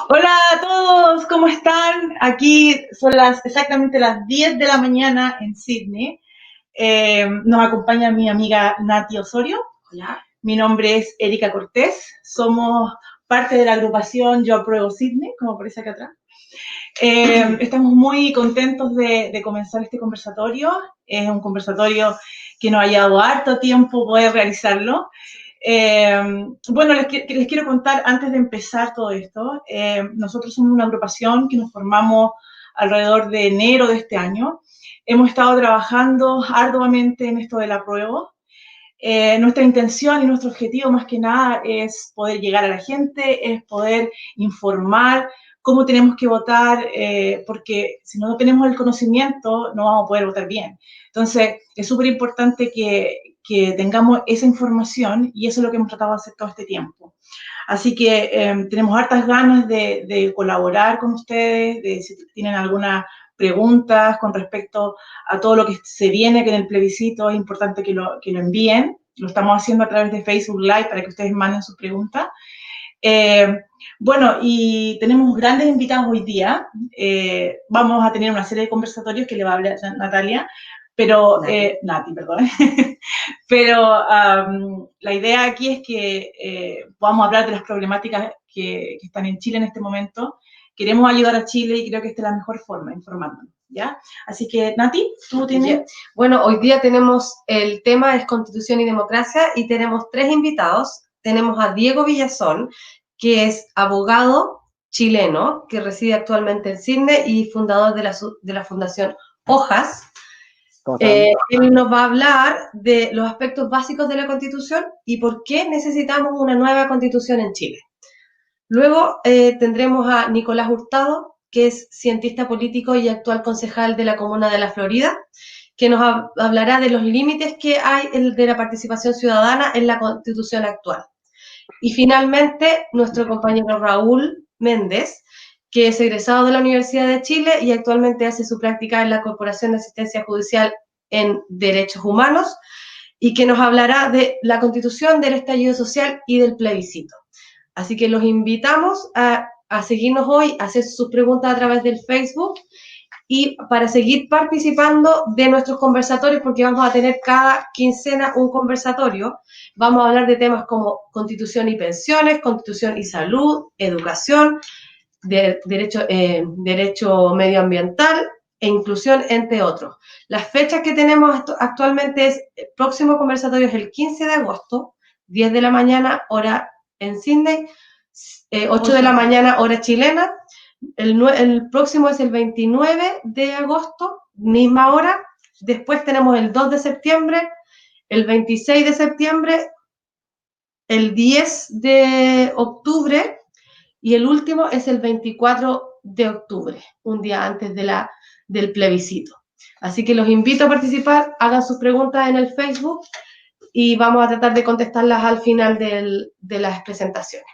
Hola a todos, ¿cómo están? Aquí son exactamente las 10 de la mañana en Sydney. Nos acompaña mi amiga Nati Osorio. Hola. Mi nombre es Erika Cortés. Somos parte de la agrupación Yo Apruebo Sydney, como aparece acá atrás. Estamos muy contentos de comenzar este conversatorio. Es un conversatorio que nos ha llevado harto tiempo poder realizarlo. Bueno, les quiero contar antes de empezar todo esto. Nosotros somos una agrupación que nos formamos alrededor de enero de este año. Hemos estado trabajando arduamente en esto del apruebo. Nuestra intención y nuestro objetivo más que nada es poder llegar a la gente, es poder informar cómo tenemos que votar, porque si no tenemos el conocimiento no vamos a poder votar bien. Entonces, es súper importante que tengamos esa información y eso es lo que hemos tratado de hacer todo este tiempo. Así que tenemos hartas ganas de colaborar con ustedes, de si tienen alguna preguntas con respecto a todo lo que se viene, que en el plebiscito es importante que lo envíen. Lo estamos haciendo a través de Facebook Live para que ustedes manden sus preguntas. Eh, bueno, y tenemos grandes invitados hoy día. Vamos a tener una serie de conversatorios que le va a hablar Natalia, pero, Nati, perdón. Pero la idea aquí es que vamos a hablar de las problemáticas que están en Chile en este momento. Queremos ayudar a Chile y creo que esta es la mejor forma, informándonos, ¿ya? Así que, Nati, ¿tú tienes? Bueno, hoy día tenemos, el tema es Constitución y Democracia y tenemos tres invitados. Tenemos a Diego Villazón, que es abogado chileno, que reside actualmente en Sydney y fundador de la Fundación Hojas. Él nos va a hablar de los aspectos básicos de la Constitución y por qué necesitamos una nueva Constitución en Chile. Luego tendremos a Nicolás Hurtado, que es cientista político y actual concejal de la Comuna de la Florida, que nos hablará de los límites que hay de la participación ciudadana en la Constitución actual. Y finalmente, nuestro compañero Raúl Méndez, que es egresado de la Universidad de Chile y actualmente hace su práctica en la Corporación de Asistencia Judicial en Derechos Humanos, y que nos hablará de la Constitución, del estallido social y del plebiscito. Así que los invitamos a seguirnos hoy, a hacer sus preguntas a través del Facebook y para seguir participando de nuestros conversatorios, porque vamos a tener cada quincena un conversatorio. Vamos a hablar de temas como constitución y pensiones, constitución y salud, educación, derecho medioambiental e inclusión, entre otros. Las fechas que tenemos actualmente es, el próximo conversatorio es el 15 de agosto, 10 de la mañana, hora en Sydney, 8 de la mañana, hora chilena. El próximo es el 29 de agosto, misma hora. Después tenemos el 2 de septiembre, el 26 de septiembre, el 10 de octubre y el último es el 24 de octubre, un día antes del plebiscito. Así que los invito a participar, hagan sus preguntas en el Facebook y vamos a tratar de contestarlas al final de las presentaciones.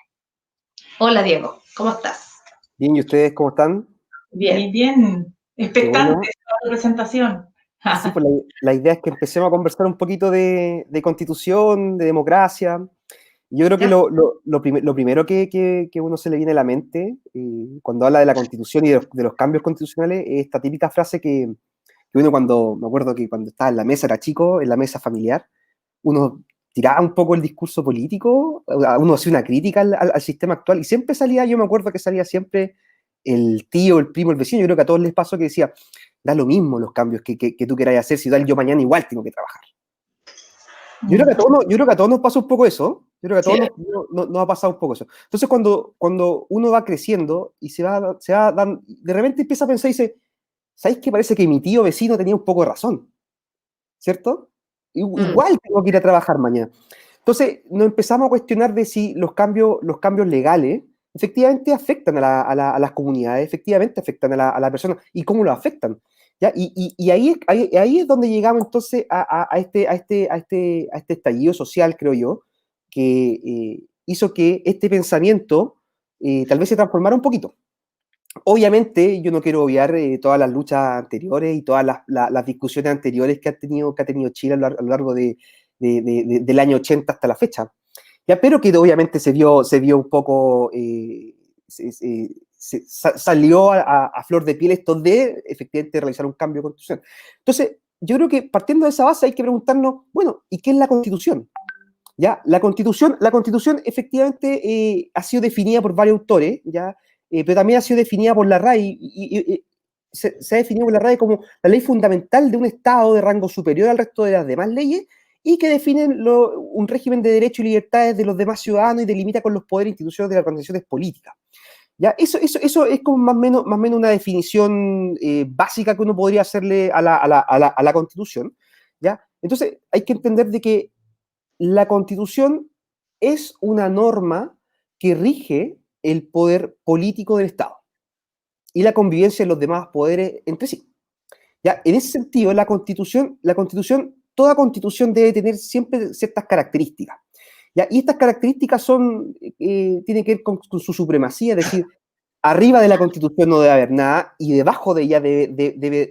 Hola Diego, ¿cómo estás? Bien, ¿y ustedes cómo están? Bien, bien. Expectantes Bueno. a la presentación. Sí, pues la idea es que empecemos a conversar un poquito de constitución, de democracia. Yo creo que lo primero que uno se le viene a la mente cuando habla de la constitución y de los cambios constitucionales es esta típica frase que uno me acuerdo que cuando estaba en la mesa, era chico, en la mesa familiar, uno tiraba un poco el discurso político, uno hacía una crítica al sistema actual y siempre salía, yo me acuerdo que salía siempre el tío, el primo, el vecino. Yo creo que a todos les pasó que decía, da lo mismo los cambios que tú queráis hacer, si yo mañana igual tengo que trabajar. Yo creo que a todos nos pasa un poco eso. Yo creo que a todos nos ha pasado un poco eso. Entonces, cuando uno va creciendo y se va dando, de repente empieza a pensar y dice, ¿sabéis qué? Parece que mi tío vecino tenía un poco de razón, ¿cierto? Igual tengo que ir a trabajar mañana. Entonces, nos empezamos a cuestionar de si los cambios legales efectivamente afectan a las comunidades, efectivamente afectan a la persona, y cómo lo afectan. ¿Ya? Y ahí es donde llegamos entonces a este estallido social, creo yo, que hizo que este pensamiento tal vez se transformara un poquito. Obviamente, yo no quiero obviar todas las luchas anteriores y todas las discusiones anteriores que ha tenido Chile a lo largo del año 80 hasta la fecha. Ya, pero que obviamente se vio un poco, salió a flor de piel esto de efectivamente realizar un cambio de constitución. Entonces, yo creo que partiendo de esa base hay que preguntarnos, bueno, ¿y qué es la constitución? ¿Ya? La constitución efectivamente ha sido definida por varios autores, ¿ya? Pero también ha sido definida por la RAI, se ha definido por la RAI como la ley fundamental de un Estado de rango superior al resto de las demás leyes y que definen un régimen de derechos y libertades de los demás ciudadanos y delimita con los poderes e instituciones de las organizaciones políticas. ¿Ya? Eso es como más o menos una definición básica que uno podría hacerle a la Constitución, ¿ya? Entonces, hay que entender de que la Constitución es una norma que rige el poder político del Estado y la convivencia de los demás poderes entre sí. ¿Ya? En ese sentido, toda Constitución debe tener siempre ciertas características. ¿Ya? Y estas características tienen que ver con su supremacía, es decir, arriba de la Constitución no debe haber nada y debajo de ella debe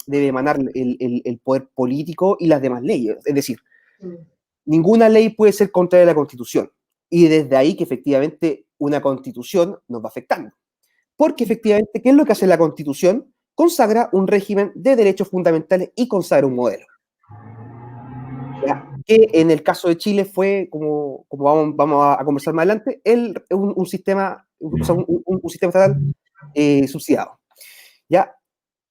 emanar el poder político y las demás leyes. Es decir, ninguna ley puede ser contraria a la Constitución. Y desde ahí que efectivamente una Constitución nos va afectando. Porque efectivamente, ¿qué es lo que hace la Constitución? Consagra un régimen de derechos fundamentales y consagra un modelo. ¿Ya? Que en el caso de Chile fue, como vamos a conversar más adelante, un sistema estatal subsidiado. ¿Ya?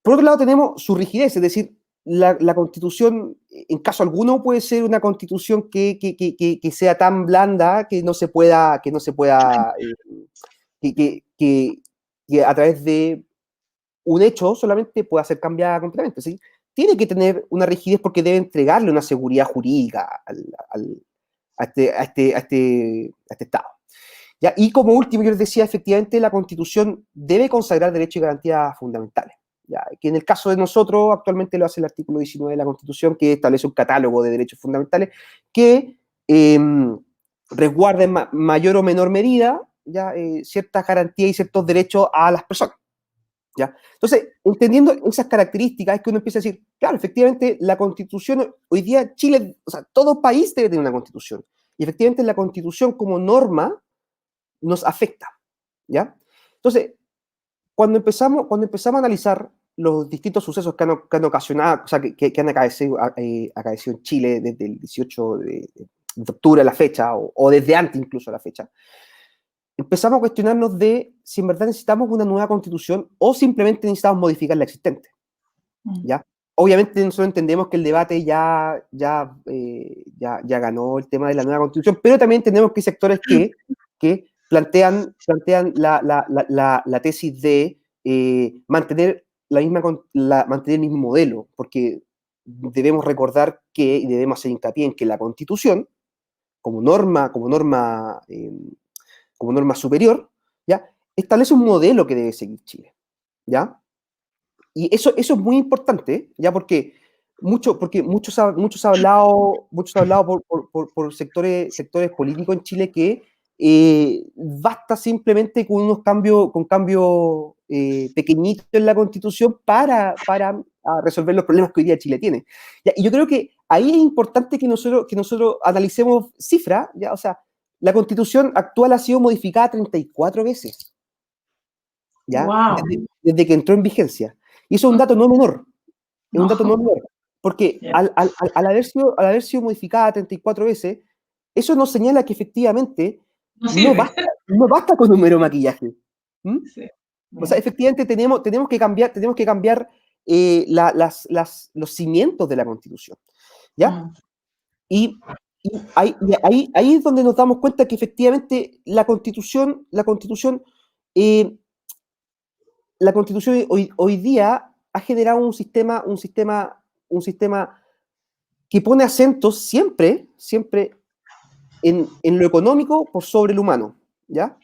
Por otro lado tenemos su rigidez, es decir, la Constitución, en caso alguno, puede ser una Constitución que sea tan blanda que no se pueda que a través de un hecho solamente pueda ser cambiada completamente, ¿sí? Tiene que tener una rigidez porque debe entregarle una seguridad jurídica a este Estado. ¿Ya? Y como último, yo les decía, efectivamente, la Constitución debe consagrar derechos y garantías fundamentales. ¿Ya? Que en el caso de nosotros, actualmente lo hace el artículo 19 de la Constitución, que establece un catálogo de derechos fundamentales que resguarda en mayor o menor medida, ¿ya? Ciertas garantías y ciertos derechos a las personas. ¿Ya? Entonces, entendiendo esas características, es que uno empieza a decir, claro, efectivamente, la Constitución, hoy día Chile, o sea, todo país debe tener una Constitución. Y efectivamente la Constitución como norma nos afecta, ¿ya? Entonces, cuando empezamos a analizar los distintos sucesos que han ocasionado, o sea, que han acaecido en Chile desde el 18 de octubre a la fecha, o desde antes incluso a la fecha, empezamos a cuestionarnos de si en verdad necesitamos una nueva Constitución o simplemente necesitamos modificar la existente, ¿ya? Obviamente nosotros entendemos que el debate ya ganó el tema de la nueva Constitución, pero también entendemos que hay sectores que plantean la tesis de mantener mantener el mismo modelo, porque debemos recordar y debemos hacer hincapié en que la Constitución, como norma superior, ¿ya? Establece un modelo que debe seguir Chile, ¿ya? Y eso es muy importante, ¿ya? Porque muchos ha hablado por sectores políticos en Chile que basta simplemente con cambios pequeñitos en la Constitución para resolver los problemas que hoy día Chile tiene. ¿Ya? Y yo creo que ahí es importante que nosotros analicemos cifras, ¿ya? O sea, la Constitución actual ha sido modificada 34 veces, ¿ya? Wow. Desde que entró en vigencia. Y eso es un dato no menor. Es un dato no menor. Porque al haber sido modificada 34 veces, eso nos señala que efectivamente no basta con un mero maquillaje. Sí. O sea, efectivamente tenemos que cambiar los cimientos de la Constitución, ¿ya? Y ahí es donde nos damos cuenta que efectivamente la Constitución hoy día ha generado un sistema que pone acentos siempre en lo económico por sobre lo humano, ¿ya?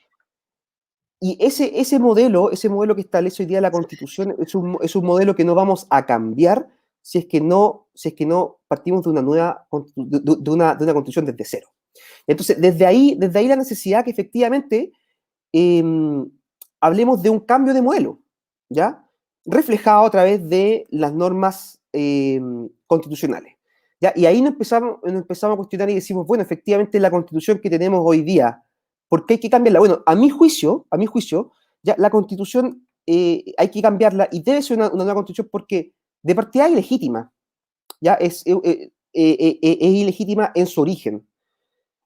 Y ese modelo que establece hoy día la Constitución es un modelo que no vamos a cambiar si es que no partimos de una nueva de una Constitución desde cero. Entonces, desde ahí la necesidad que efectivamente hablemos de un cambio de modelo, ¿ya? Reflejado a través de las normas constitucionales, ¿ya? Y ahí nos empezamos a cuestionar y decimos, bueno, efectivamente la Constitución que tenemos hoy día ¿Por qué hay que cambiarla? Bueno, a mi juicio, ya la Constitución hay que cambiarla y debe ser una nueva Constitución porque de partida es ilegítima, ya es ilegítima en su origen.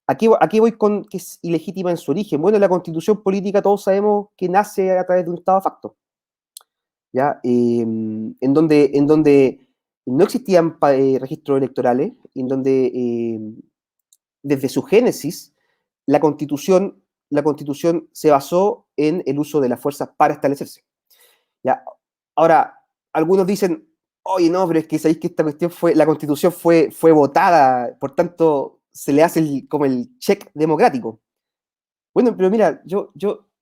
Aquí voy con que es ilegítima en su origen. Bueno, la Constitución política todos sabemos que nace a través de un Estado de facto, ¿ya? En donde no existían registros electorales, en donde desde su génesis la Constitución se basó en el uso de la fuerza para establecerse, ¿ya? Ahora, algunos dicen, oye, no, pero es que sabéis que esta cuestión la Constitución fue votada, por tanto, se le hace como el check democrático. Bueno, pero mira, yo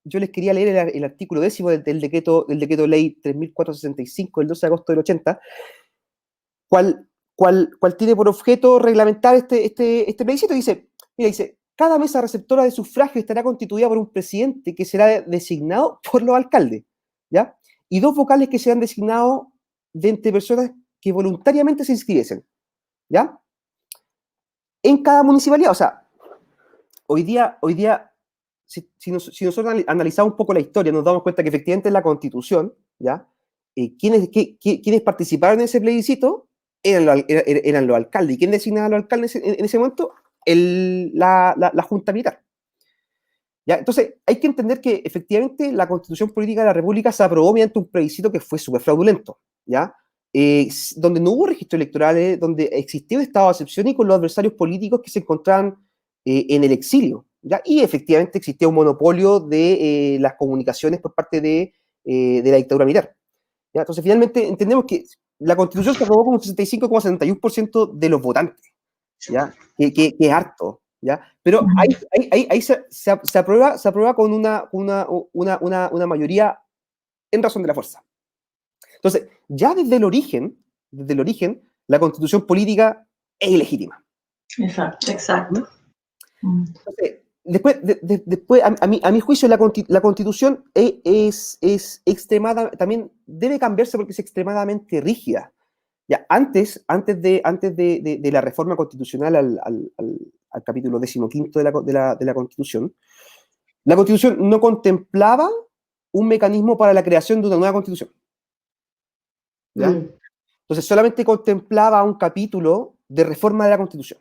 les quería leer el artículo 10 del decreto ley 3465 del 12 de agosto del 80, cual tiene por objeto reglamentar este plebiscito. Dice, cada mesa receptora de sufragio estará constituida por un presidente que será designado por los alcaldes, ¿ya? Y 2 vocales que serán designados de entre personas que voluntariamente se inscribiesen, ¿ya? En cada municipalidad. O sea, hoy día si nosotros analizamos un poco la historia, nos damos cuenta que efectivamente en la Constitución, ¿ya? Quienes participaron en ese plebiscito eran los alcaldes. ¿Y quién designaba a los alcaldes en ese momento? La Junta Militar. ¿Ya? Entonces, hay que entender que efectivamente la Constitución Política de la República se aprobó mediante un plebiscito que fue súper fraudulento, ¿ya? Donde no hubo registros electorales, donde existía un estado de excepción y con los adversarios políticos que se encontraban en el exilio, ¿ya? Y efectivamente existía un monopolio de las comunicaciones por parte de la dictadura militar, ¿ya? Entonces, finalmente entendemos que la Constitución se aprobó con un 65,71% de los votantes, ¿ya? Que es harto, ¿ya? Pero ahí se aprueba con una mayoría en razón de la fuerza. Entonces, ya desde el origen, la Constitución política es ilegítima. Exacto. Entonces, después a mi juicio, la Constitución es extremadamente, también debe cambiarse porque es extremadamente rígida. Ya, antes de la reforma constitucional al capítulo 15 de la Constitución, la Constitución no contemplaba un mecanismo para la creación de una nueva Constitución, ¿ya? Entonces solamente contemplaba un capítulo de reforma de la Constitución,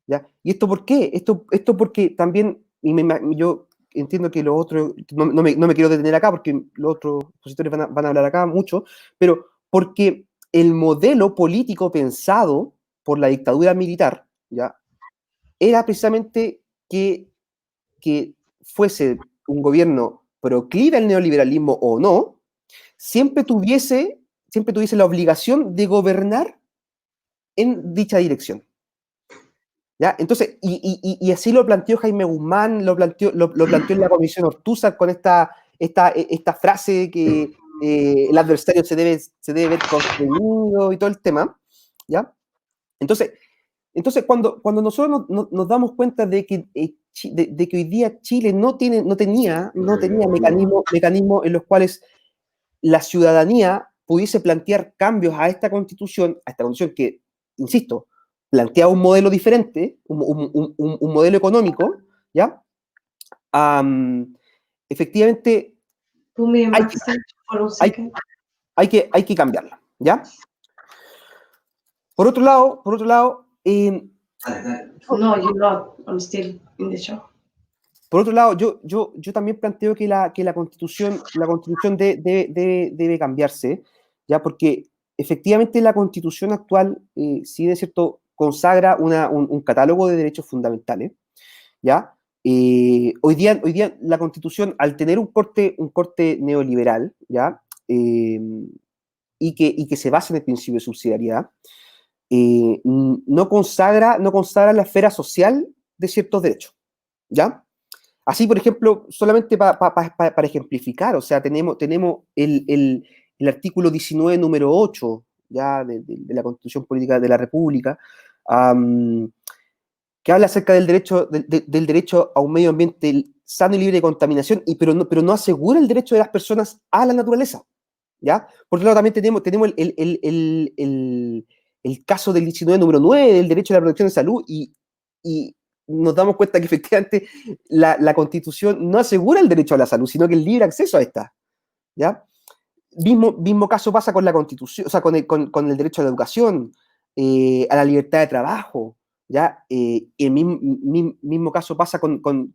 ¿ya? ¿Y esto por qué? Esto porque también, yo entiendo que los otros, no me quiero detener acá porque los otros expositores van a hablar acá mucho, pero porque el modelo político pensado por la dictadura militar, ¿ya? Era precisamente que fuese un gobierno proclive al neoliberalismo o no, siempre tuviese la obligación de gobernar en dicha dirección, ¿ya? Entonces, y así lo planteó Jaime Guzmán, lo planteó en la Comisión Ortúzar con esta frase que el adversario se debe ver construido y todo el tema, ¿ya? Entonces cuando nosotros nos damos cuenta de que hoy día Chile no tenía mecanismos en los cuales la ciudadanía pudiese plantear cambios a esta constitución que, insisto, plantea un modelo diferente, un modelo económico, ¿ya? Efectivamente, hay que cambiarla, ¿ya? Por otro lado, no, you're not. I'm still in the show. Por otro lado, yo también planteo que la Constitución debe cambiarse, ¿ya? Porque efectivamente la Constitución actual, si bien es cierto, consagra un catálogo de derechos fundamentales, ¿ya? Hoy día la Constitución, al tener un corte neoliberal, ¿ya? Y que se basa en el principio de subsidiariedad, no consagra la esfera social de ciertos derechos, ¿ya? Así, por ejemplo, solamente para ejemplificar, o sea, tenemos el artículo 19, número 8, ya de la Constitución Política de la República, que habla acerca del derecho a un medio ambiente sano y libre de contaminación, pero no asegura el derecho de las personas a la naturaleza, ¿ya? Por otro lado, también tenemos el caso del 19, número 9, del derecho a la protección de salud, y nos damos cuenta que efectivamente la Constitución no asegura el derecho a la salud, sino que el libre acceso a esta, ¿ya? Mismo caso pasa con la Constitución, o sea, con el derecho a la educación, a la libertad de trabajo, ¿ya? El mismo caso pasa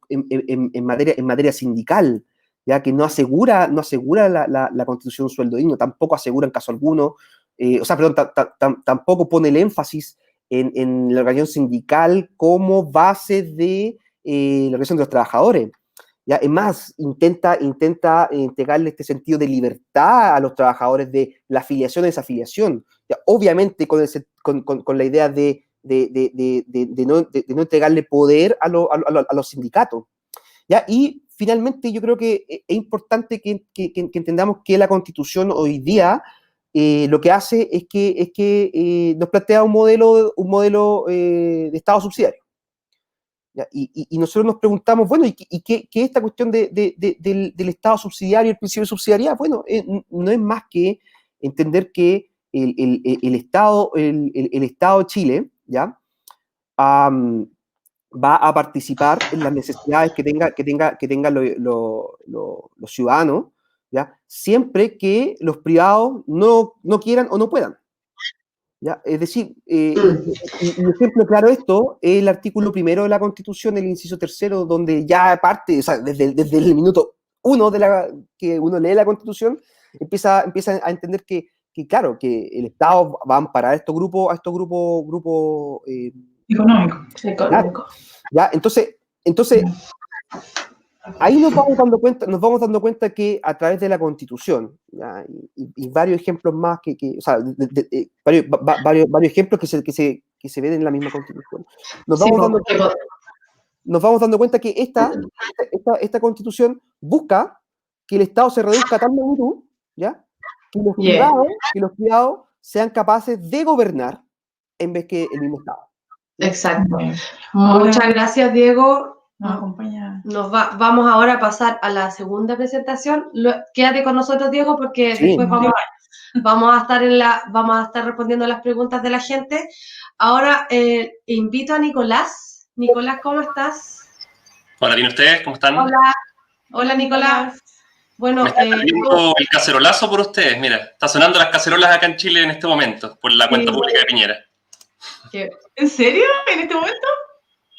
en materia sindical, ¿ya? Que no asegura la Constitución un sueldo digno, tampoco asegura en caso alguno, tampoco pone el énfasis en la organización sindical como base de la organización de los trabajadores. ¿Ya? Es más, intenta entregarle este sentido de libertad a los trabajadores de la afiliación y desafiliación. ¿Ya? Obviamente con la idea de no entregarle poder a los sindicatos. ¿Ya? Y finalmente yo creo que es importante que entendamos que la Constitución hoy día lo que hace es que nos plantea un modelo de Estado subsidiario. ¿Ya? Y nosotros nos preguntamos, bueno, ¿y qué esta cuestión del Estado subsidiario, el principio de subsidiariedad? Bueno, no es más que entender que el Estado de Chile, ¿ya? Va a participar en las necesidades que tengan los ciudadanos, ¿ya? Siempre que los privados no quieran o no puedan. ¿Ya? Es decir, un ejemplo claro de esto es el artículo 1 de la Constitución, el inciso 3, donde ya parte, o sea, desde el minuto 1 que uno lee la Constitución, empieza a entender que claro, que el Estado va a amparar a estos grupos económico. ¿Ya? Entonces ahí nos vamos dando cuenta que a través de la Constitución, ¿ya? Y varios ejemplos más o sea, varios ejemplos que se ven en la misma Constitución. Nos vamos dando cuenta que esta Constitución busca que el Estado se reduzca a tal magnitud, ¿ya? Que los privados sean capaces de gobernar en vez que el mismo Estado. Exacto. Muchas gracias, Diego. Nos acompaña. Vamos ahora a pasar a la segunda presentación. Quédate con nosotros, Diego, porque sí, después vamos a estar respondiendo las preguntas de la gente. Ahora invito a Nicolás. Nicolás, ¿cómo estás? Hola, ¿bien ustedes? ¿Cómo están? Hola, Nicolás. Bueno, me está saliendo el cacerolazo por ustedes. Mira, está sonando las cacerolas acá en Chile en este momento, por la cuenta pública de Piñera. ¿En serio? ¿En este momento?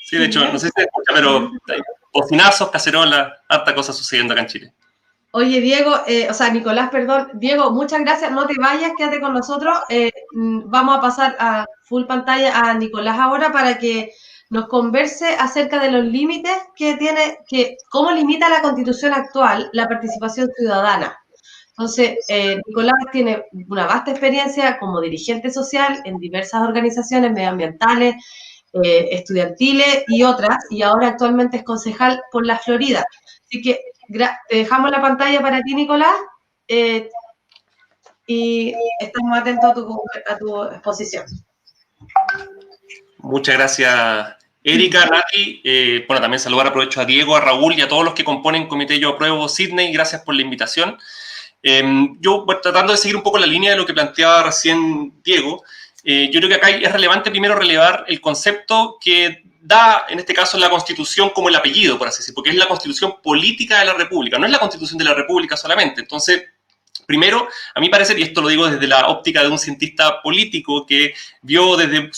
Sí, de hecho, no sé si se escucha, pero hay bocinazos, cacerolas, harta cosa sucediendo acá en Chile. Oye, Diego, Nicolás, perdón. Diego, muchas gracias. No te vayas, quédate con nosotros. Vamos a pasar a full pantalla a Nicolás ahora para que nos converse acerca de los límites cómo limita la Constitución actual la participación ciudadana. Entonces, Nicolás tiene una vasta experiencia como dirigente social en diversas organizaciones medioambientales, estudiantiles y otras, y ahora actualmente es concejal por la Florida. Así que te dejamos la pantalla para ti, Nicolás, y estamos atentos a tu exposición. Muchas gracias, Erika, Nati. Bueno, también saludar, aprovecho a Diego, a Raúl y a todos los que componen Comité Yo Apruebo Sydney. Gracias por la invitación. Yo, tratando de seguir un poco la línea de lo que planteaba recién Diego, yo creo que acá es relevante primero relevar el concepto que da, en este caso, la Constitución como el apellido, por así decir, porque es la Constitución política de la República, no es la Constitución de la República solamente. Entonces, primero, a mi parecer, y esto lo digo desde la óptica de un cientista político que vio desde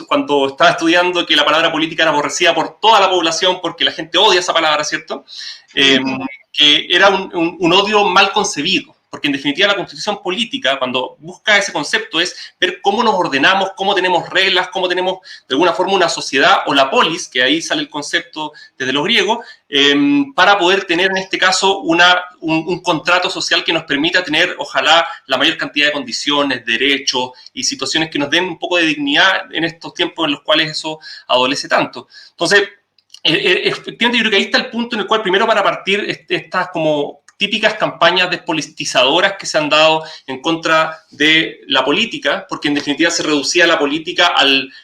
cuando estaba estudiando que la palabra política era aborrecida por toda la población porque la gente odia esa palabra, ¿cierto? Que era un odio mal concebido, porque en definitiva la Constitución política, cuando busca ese concepto, es ver cómo nos ordenamos, cómo tenemos reglas, cómo tenemos de alguna forma una sociedad, o la polis, que ahí sale el concepto desde los griegos, para poder tener en este caso un contrato social que nos permita tener, ojalá, la mayor cantidad de condiciones, derechos y situaciones que nos den un poco de dignidad en estos tiempos en los cuales eso adolece tanto. Entonces, efectivamente, yo creo que ahí está el punto en el cual, primero, para partir estas como típicas campañas despolitizadoras que se han dado en contra de la política, porque en definitiva se reducía la política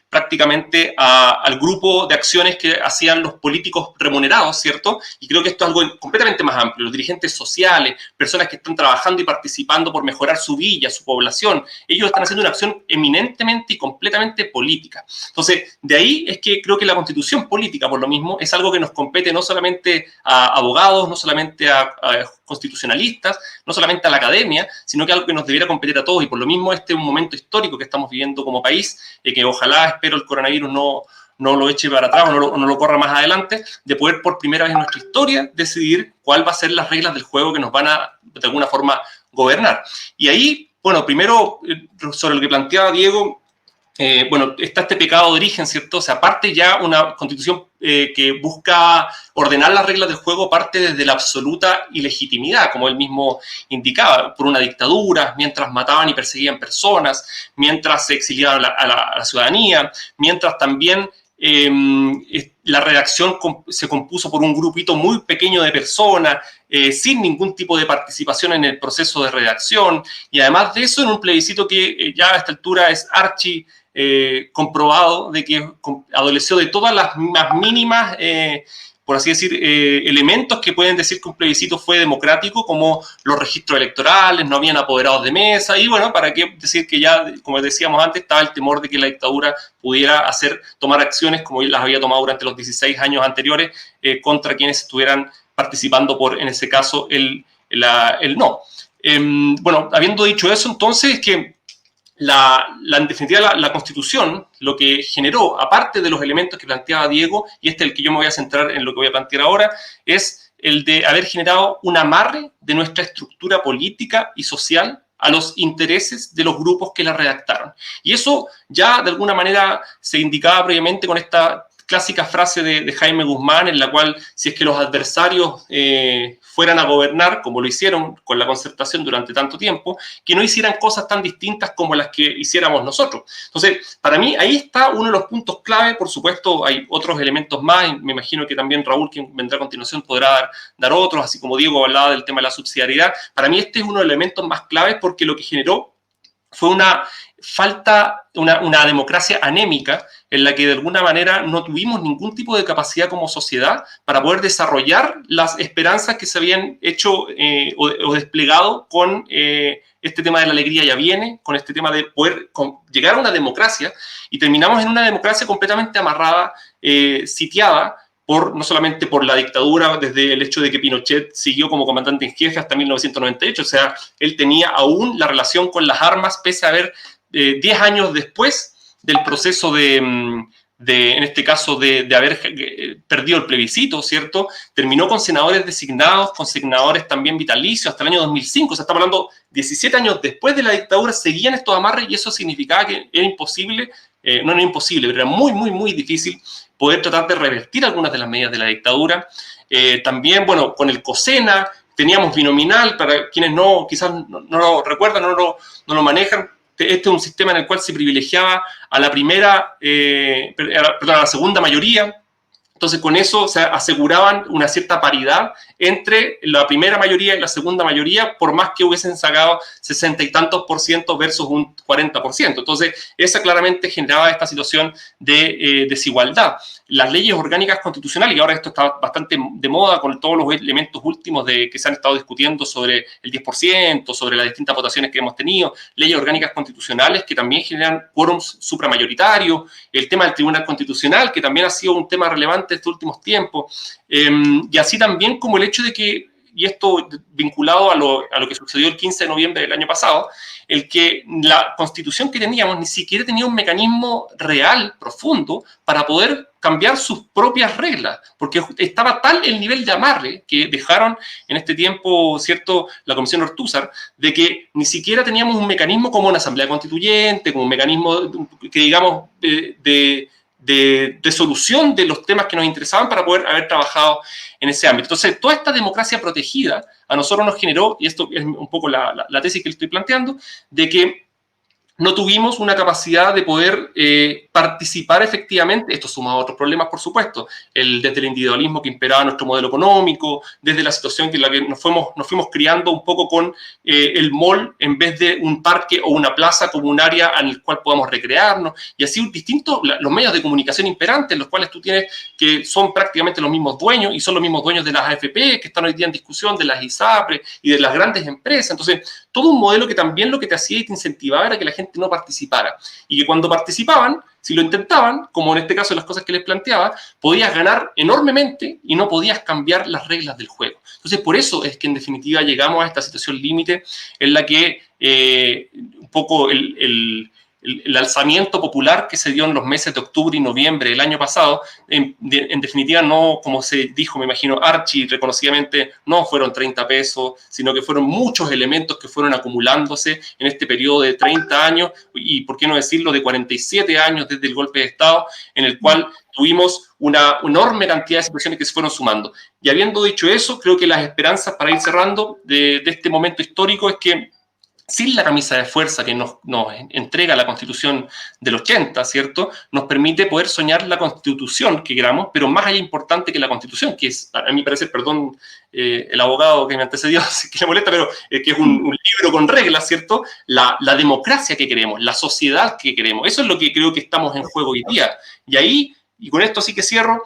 prácticamente al grupo de acciones que hacían los políticos remunerados, ¿cierto? Y creo que esto es algo completamente más amplio. Los dirigentes sociales, personas que están trabajando y participando por mejorar su villa, su población, ellos están haciendo una acción eminentemente y completamente política. Entonces, de ahí es que creo que la constitución política, por lo mismo, es algo que nos compete no solamente a abogados, no solamente a constitucionalistas, no solamente a la academia, sino que algo que nos debiera competir a todos, y por lo mismo este es un momento histórico que estamos viviendo como país, que ojalá, espero, el coronavirus no lo eche para atrás o no lo corra más adelante, de poder por primera vez en nuestra historia decidir cuál va a ser las reglas del juego que nos van a, de alguna forma, gobernar. Y ahí, bueno, primero, sobre lo que planteaba Diego, bueno, está este pecado de origen, ¿cierto? O sea, parte ya una constitución que busca ordenar las reglas del juego, parte desde la absoluta ilegitimidad, como él mismo indicaba, por una dictadura, mientras mataban y perseguían personas, mientras se exiliaban a la ciudadanía, mientras también la redacción se compuso por un grupito muy pequeño de personas, sin ningún tipo de participación en el proceso de redacción, y además de eso en un plebiscito que ya a esta altura es comprobado de que adoleció de todas las más mínimas, por así decir, elementos que pueden decir que un plebiscito fue democrático, como los registros electorales, no habían apoderados de mesa, y bueno, para qué decir que ya, como decíamos antes, estaba el temor de que la dictadura pudiera tomar acciones como las había tomado durante los 16 años anteriores contra quienes estuvieran participando por, en ese caso, el no. Bueno, habiendo dicho eso, entonces, es que en definitiva, la Constitución lo que generó, aparte de los elementos que planteaba Diego, y este es el que yo me voy a centrar en lo que voy a plantear ahora, es el de haber generado un amarre de nuestra estructura política y social a los intereses de los grupos que la redactaron. Y eso ya de alguna manera se indicaba previamente con esta clásica frase de Jaime Guzmán, en la cual, si es que los adversarios fueran a gobernar, como lo hicieron con la Concertación durante tanto tiempo, que no hicieran cosas tan distintas como las que hiciéramos nosotros. Entonces, para mí, ahí está uno de los puntos clave. Por supuesto, hay otros elementos más, y me imagino que también Raúl, quien vendrá a continuación, podrá dar otros, así como Diego hablaba del tema de la subsidiariedad. Para mí este es uno de los elementos más claves, porque lo que generó fue una democracia anémica, en la que de alguna manera no tuvimos ningún tipo de capacidad como sociedad para poder desarrollar las esperanzas que se habían hecho o desplegado con este tema de la alegría ya viene, con este tema de poder llegar a una democracia, y terminamos en una democracia completamente amarrada, sitiada, no solamente por la dictadura, desde el hecho de que Pinochet siguió como comandante en jefe hasta 1998, o sea, él tenía aún la relación con las armas, pese a haber 10 años después del proceso en este caso, de haber perdido el plebiscito, ¿cierto? Terminó con senadores designados, con senadores también vitalicios hasta el año 2005, o sea, estamos hablando 17 años después de la dictadura, seguían estos amarres, y eso significaba que era imposible, no era imposible, pero era muy, muy, muy difícil poder tratar de revertir algunas de las medidas de la dictadura. También, bueno, con el COSENA teníamos binominal, para quienes quizás no lo recuerdan, no lo manejan. Este es un sistema en el cual se privilegiaba a la segunda mayoría. Entonces, con eso se aseguraban una cierta paridad entre la primera mayoría y la segunda mayoría, por más que hubiesen sacado 60 y tantos % versus un 40%. Entonces, esa claramente generaba esta situación de desigualdad. Las leyes orgánicas constitucionales, y ahora esto está bastante de moda con todos los elementos últimos que se han estado discutiendo sobre el 10%, sobre las distintas votaciones que hemos tenido, leyes orgánicas constitucionales que también generan quórums supramayoritarios, el tema del Tribunal Constitucional, que también ha sido un tema relevante estos últimos tiempos, y así también como el hecho de que, y esto vinculado a lo que sucedió el 15 de noviembre del año pasado, el que la Constitución que teníamos ni siquiera tenía un mecanismo real, profundo, para poder cambiar sus propias reglas, porque estaba tal el nivel de amarre que dejaron en este tiempo, ¿cierto?, la Comisión Ortúzar, de que ni siquiera teníamos un mecanismo como una asamblea constituyente, como un mecanismo que, digamos, de solución de los temas que nos interesaban para poder haber trabajado en ese ámbito. Entonces, toda esta democracia protegida a nosotros nos generó, y esto es un poco la tesis que le estoy planteando, de que no tuvimos una capacidad de poder participar efectivamente, esto suma a otros problemas, por supuesto, desde el individualismo que imperaba nuestro modelo económico, desde la situación en la que nos fuimos criando un poco con el mall en vez de un parque o una plaza como un área en el cual podamos recrearnos, y así distintos los medios de comunicación imperantes, los cuales tú tienes que son prácticamente los mismos dueños, y son los mismos dueños de las AFP, que están hoy día en discusión, de las ISAPRE y de las grandes empresas. Entonces, todo un modelo que también lo que te hacía y te incentivaba era que la gente no participara. Y que cuando participaban, si lo intentaban, como en este caso las cosas que les planteaba, podías ganar enormemente y no podías cambiar las reglas del juego. Entonces, por eso es que en definitiva llegamos a esta situación límite en la que un poco el alzamiento popular que se dio en los meses de octubre y noviembre del año pasado, en definitiva no, como se dijo, me imagino, reconocidamente, no fueron 30 pesos, sino que fueron muchos elementos que fueron acumulándose en este periodo de 30 años, y por qué no decirlo, de 47 años desde el golpe de Estado, en el cual tuvimos una enorme cantidad de situaciones que se fueron sumando. Y habiendo dicho eso, creo que las esperanzas para ir cerrando de este momento histórico es que sin la camisa de fuerza que nos entrega la Constitución del 80, ¿cierto? Nos permite poder soñar la Constitución que queramos, pero más allá importante que la Constitución, que es, a mi parecer, perdón, el abogado que me antecedió, que le molesta, pero que es un libro con reglas, ¿cierto? La democracia que queremos, la sociedad que queremos. Eso es lo que creo que estamos en juego hoy día. Y ahí, y con esto sí que cierro,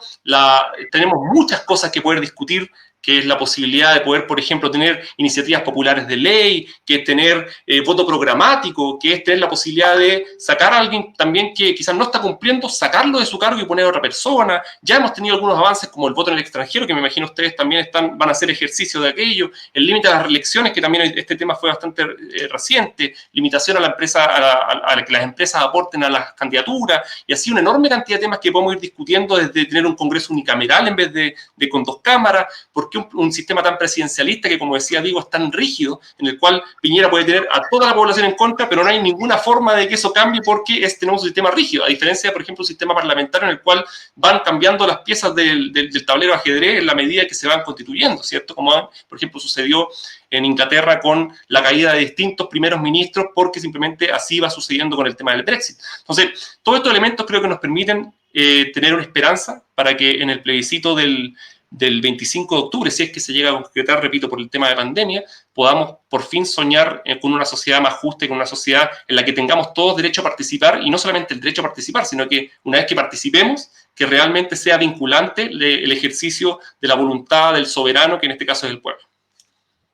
tenemos muchas cosas que poder discutir, que es la posibilidad de poder, por ejemplo, tener iniciativas populares de ley, que es tener voto programático, que es tener la posibilidad de sacar a alguien también que quizás no está cumpliendo, sacarlo de su cargo y poner a otra persona. Ya hemos tenido algunos avances como el voto en el extranjero, que me imagino ustedes también van a hacer ejercicio de aquello, el límite a las reelecciones, que también este tema fue bastante reciente, limitación a la empresa, a que las empresas aporten a las candidaturas, y así una enorme cantidad de temas que podemos ir discutiendo, desde tener un Congreso unicameral en vez de con dos cámaras, porque un sistema tan presidencialista que, como decía Diego, es tan rígido, en el cual Piñera puede tener a toda la población en contra, pero no hay ninguna forma de que eso cambie porque tenemos un sistema rígido, a diferencia de, por ejemplo, un sistema parlamentario en el cual van cambiando las piezas del tablero de ajedrez en la medida que se van constituyendo, ¿cierto? Como, por ejemplo, sucedió en Inglaterra con la caída de distintos primeros ministros, porque simplemente así va sucediendo con el tema del Brexit. Entonces, todos estos elementos creo que nos permiten tener una esperanza para que en el plebiscito del 25 de octubre, si es que se llega a concretar, repito, por el tema de pandemia, podamos por fin soñar con una sociedad más justa y con una sociedad en la que tengamos todos derecho a participar, y no solamente el derecho a participar, sino que una vez que participemos, que realmente sea vinculante el ejercicio de la voluntad del soberano, que en este caso es el pueblo.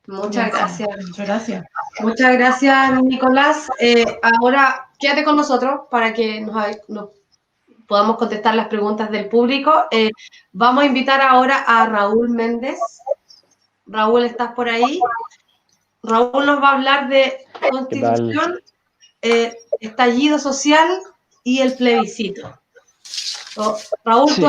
Muchas gracias. Muchas gracias. Muchas gracias, Nicolás. Ahora quédate con nosotros para que nos podamos contestar las preguntas del público. Vamos a invitar ahora a Raúl Méndez. Raúl, ¿estás por ahí? Raúl nos va a hablar de Constitución, estallido social y el plebiscito. Raúl, sí. Tú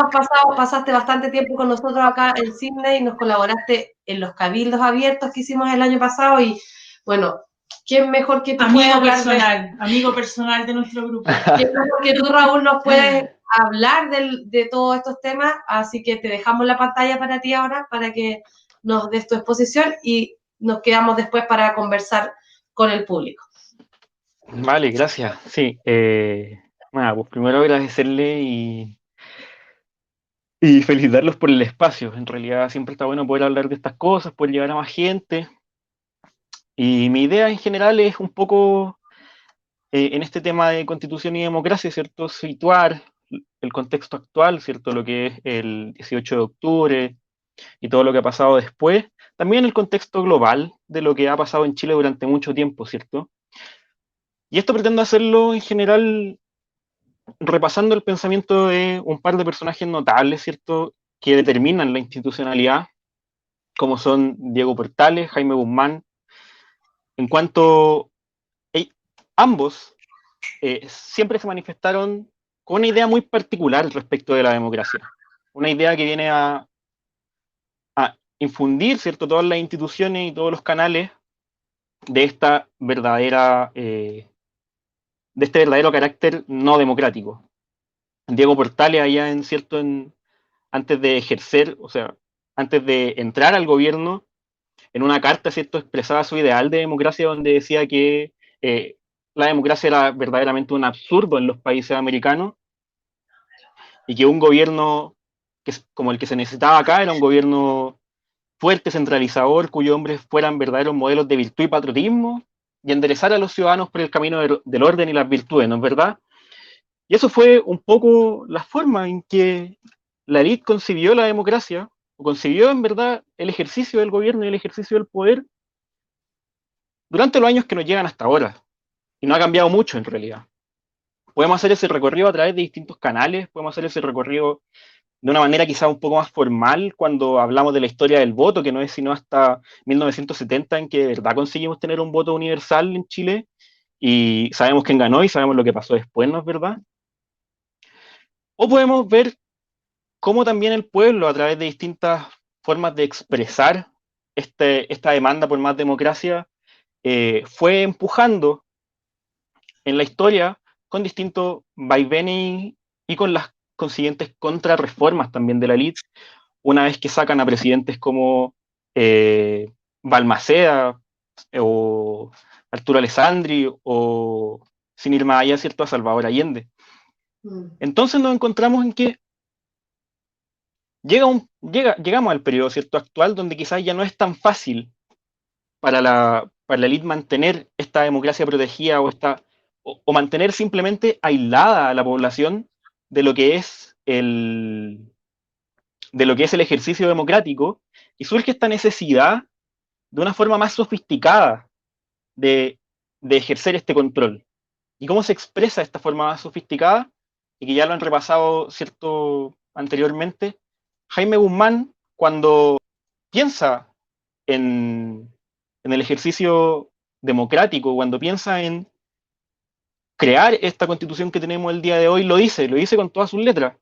pasaste bastante tiempo con nosotros acá en Sydney y nos colaboraste en los cabildos abiertos que hicimos el año pasado, y bueno, ¿quién mejor que tú? Amigo personal de nuestro grupo. ¿Quién mejor que tú, Raúl, nos puedes hablar de todos estos temas? Así que te dejamos la pantalla para ti ahora, para que nos des tu exposición, y nos quedamos después para conversar con el público. Vale, gracias. Sí, pues primero agradecerle y felicitarlos por el espacio. En realidad siempre está bueno poder hablar de estas cosas, poder llegar a más gente. Y mi idea en general es un poco, en este tema de constitución y democracia, ¿cierto?, situar el contexto actual, ¿cierto?, lo que es el 18 de octubre y todo lo que ha pasado después. También el contexto global de lo que ha pasado en Chile durante mucho tiempo, ¿cierto? Y esto pretendo hacerlo en general repasando el pensamiento de un par de personajes notables, ¿cierto?, que determinan la institucionalidad, como son Diego Portales, Jaime Guzmán, en cuanto ambos siempre se manifestaron con una idea muy particular respecto de la democracia. Una idea que viene a infundir, ¿cierto?, todas las instituciones y todos los canales de esta verdadera... de este verdadero carácter no democrático. Diego Portales, allá antes de ejercer, o sea, antes de entrar al gobierno, en una carta, ¿cierto?, expresaba su ideal de democracia, donde decía que la democracia era verdaderamente un absurdo en los países americanos y que un gobierno como el que se necesitaba acá era un gobierno fuerte, centralizador, cuyos hombres fueran verdaderos modelos de virtud y patriotismo y enderezar a los ciudadanos por el camino del orden y las virtudes, ¿no es verdad? Y eso fue un poco la forma en que la élite concibió la democracia, o concibió en verdad el ejercicio del gobierno y el ejercicio del poder durante los años que nos llegan hasta ahora. Y no ha cambiado mucho en realidad. Podemos hacer ese recorrido a través de distintos canales, podemos hacer ese recorrido de una manera quizá un poco más formal cuando hablamos de la historia del voto, que no es sino hasta 1970 en que de verdad conseguimos tener un voto universal en Chile y sabemos quién ganó y sabemos lo que pasó después, ¿no es verdad? O podemos ver cómo también el pueblo, a través de distintas formas de expresar esta demanda por más democracia, fue empujando en la historia con distintos vaivenes y con las consiguientes contrarreformas también de la élite, una vez que sacan a presidentes como Balmaceda o Arturo Alessandri o, sin ir más allá, ¿cierto?, a Salvador Allende. Entonces nos encontramos en que llegamos al periodo, ¿cierto?, actual, donde quizás ya no es tan fácil para la élite mantener esta democracia protegida o mantener simplemente aislada a la población de lo que es el ejercicio democrático, y surge esta necesidad de una forma más sofisticada de ejercer este control. ¿Y cómo se expresa esta forma más sofisticada? Y que ya lo han repasado, ¿cierto?, anteriormente. Jaime Guzmán, cuando piensa en el ejercicio democrático, cuando piensa en crear esta constitución que tenemos el día de hoy, lo dice con todas sus letras.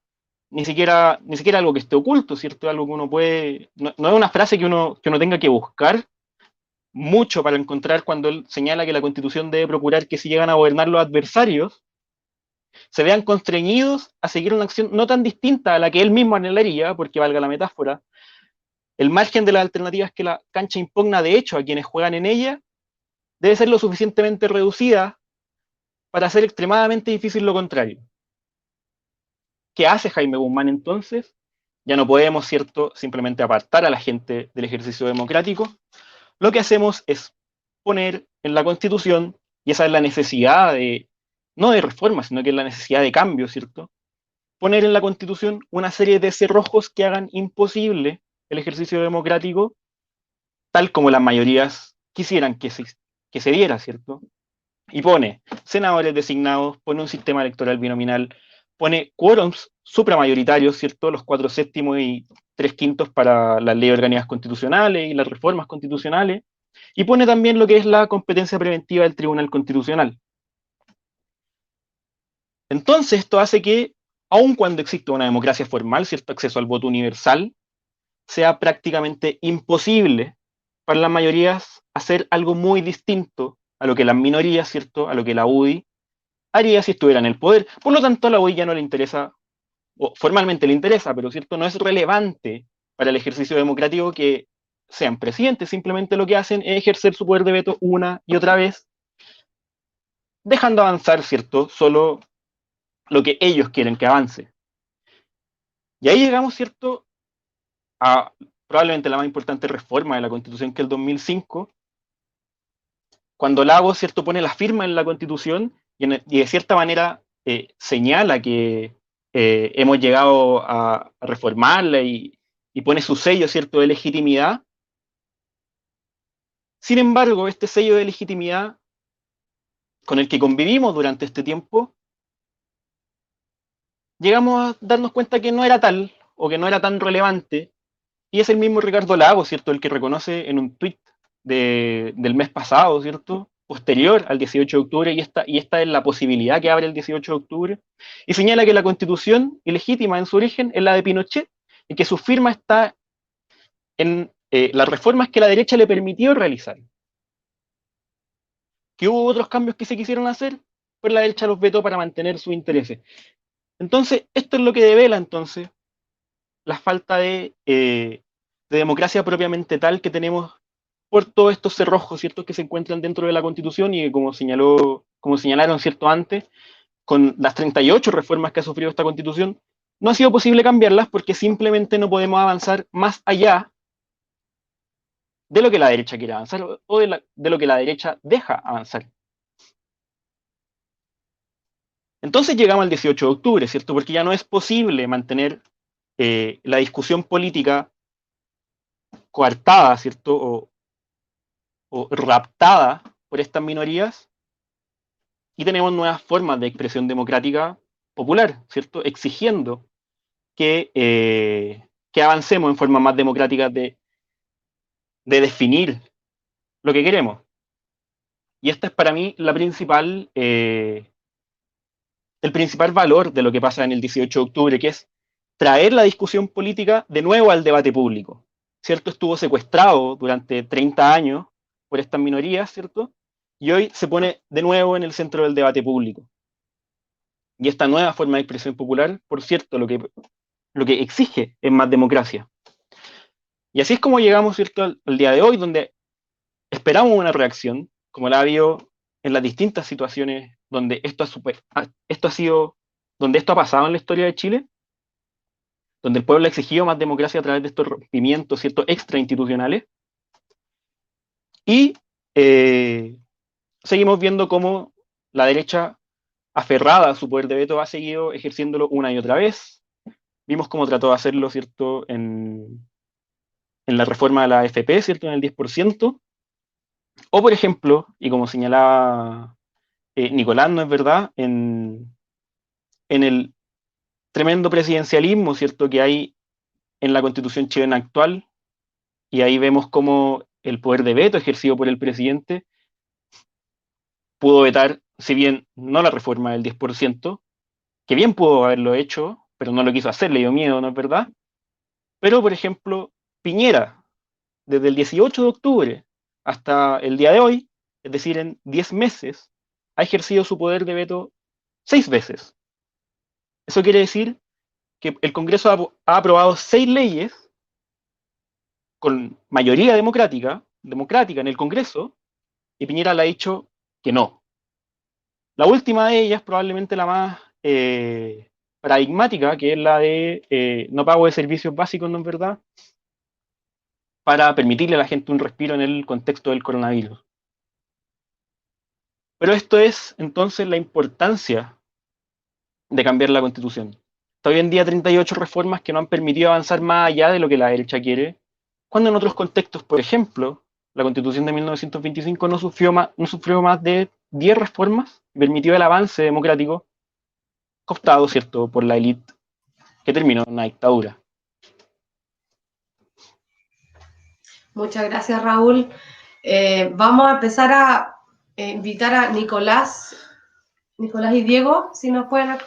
Ni siquiera algo que esté oculto, ¿cierto? Algo que uno puede, no es una frase que uno tenga que buscar mucho para encontrar cuando él señala que la constitución debe procurar que si llegan a gobernar los adversarios, se vean constreñidos a seguir una acción no tan distinta a la que él mismo anhelaría, porque valga la metáfora, el margen de las alternativas que la cancha impugna de hecho a quienes juegan en ella debe ser lo suficientemente reducida para hacer extremadamente difícil lo contrario. ¿Qué hace Jaime Guzmán entonces? Ya no podemos, ¿cierto?, simplemente apartar a la gente del ejercicio democrático. Lo que hacemos es poner en la Constitución, y esa es la necesidad no de reforma, sino que es la necesidad de cambio, ¿cierto? Poner en la Constitución una serie de cerrojos que hagan imposible el ejercicio democrático tal como las mayorías quisieran que se diera, ¿cierto? Y pone senadores designados, pone un sistema electoral binominal, pone quórums supramayoritarios, ¿cierto? Los 4/7 y 3/5 para las leyes orgánicas constitucionales y las reformas constitucionales, y pone también lo que es la competencia preventiva del Tribunal Constitucional. Entonces, esto hace que, aun cuando exista una democracia formal, cierto acceso al voto universal, sea prácticamente imposible para las mayorías hacer algo muy distinto a lo que las minorías, ¿cierto?, a lo que la UDI haría si estuviera en el poder. Por lo tanto, a la UDI ya no le interesa, o formalmente le interesa, pero ¿cierto?, no es relevante para el ejercicio democrático que sean presidentes, simplemente lo que hacen es ejercer su poder de veto una y otra vez, dejando avanzar, ¿cierto?, solo lo que ellos quieren que avance. Y ahí llegamos, ¿cierto?, a probablemente la más importante reforma de la Constitución, que es el 2005, cuando Lagos, ¿cierto?, pone la firma en la Constitución y de cierta manera señala que hemos llegado a reformarla y pone su sello, ¿cierto?, de legitimidad. Sin embargo, este sello de legitimidad con el que convivimos durante este tiempo, llegamos a darnos cuenta que no era tal o que no era tan relevante. Y es el mismo Ricardo Lagos, ¿cierto?, el que reconoce en un tuit del mes pasado, ¿cierto?, posterior al 18 de octubre, y esta es la posibilidad que abre el 18 de octubre, y señala que la constitución ilegítima en su origen es la de Pinochet, y que su firma está en las reformas que la derecha le permitió realizar. Que hubo otros cambios que se quisieron hacer, pero la derecha los vetó para mantener sus intereses. Entonces, esto es lo que devela entonces la falta de democracia propiamente tal que tenemos por todos estos cerrojos, ¿cierto?, que se encuentran dentro de la Constitución y que, como señalaron, ¿cierto?, antes, con las 38 reformas que ha sufrido esta Constitución, no ha sido posible cambiarlas porque simplemente no podemos avanzar más allá de lo que la derecha quiere avanzar o de lo que la derecha deja avanzar. Entonces llegamos al 18 de octubre, ¿cierto? Porque ya no es posible mantener la discusión política coartada, ¿cierto? O raptada por estas minorías, y tenemos nuevas formas de expresión democrática popular, ¿cierto? Exigiendo que avancemos en formas más democráticas de definir lo que queremos. Y esta es para mí el principal valor de lo que pasa en el 18 de octubre, que es traer la discusión política de nuevo al debate público, ¿cierto? Estuvo secuestrado durante 30 años por estas minorías, ¿cierto? Y hoy se pone de nuevo en el centro del debate público. Y esta nueva forma de expresión popular, por cierto, lo que exige es más democracia. Y así es como llegamos, ¿cierto?, al día de hoy, donde esperamos una reacción, como la ha habido en las distintas situaciones donde esto ha pasado en la historia de Chile, donde el pueblo ha exigido más democracia a través de estos rompimientos, ¿cierto?, extrainstitucionales. Y seguimos viendo cómo la derecha, aferrada a su poder de veto, ha seguido ejerciéndolo una y otra vez. Vimos cómo trató de hacerlo, ¿cierto?, en la reforma de la AFP, ¿cierto?, en el 10%. O, por ejemplo, y como señalaba Nicolás, ¿no es verdad?, en el tremendo presidencialismo, ¿cierto?, que hay en la Constitución chilena actual, y ahí vemos cómo el poder de veto ejercido por el presidente pudo vetar, si bien no la reforma del 10%, que bien pudo haberlo hecho, pero no lo quiso hacer, le dio miedo, ¿no es verdad? Pero, por ejemplo, Piñera, desde el 18 de octubre hasta el día de hoy, es decir, en 10 meses, ha ejercido su poder de veto 6 veces. Eso quiere decir que el Congreso ha aprobado 6 leyes con mayoría democrática en el Congreso, y Piñera le ha dicho que no. La última de ellas, probablemente la más paradigmática, que es la de no pago de servicios básicos, ¿no es verdad?, para permitirle a la gente un respiro en el contexto del coronavirus. Pero esto es entonces la importancia de cambiar la Constitución. Hasta hoy en día 38 reformas que no han permitido avanzar más allá de lo que la derecha quiere, cuando en otros contextos, por ejemplo, la Constitución de 1925 no sufrió más de 10 reformas, permitió el avance democrático cooptado, ¿cierto?, por la élite que terminó en una dictadura. Muchas gracias, Raúl. Vamos a empezar a invitar a Nicolás y Diego, si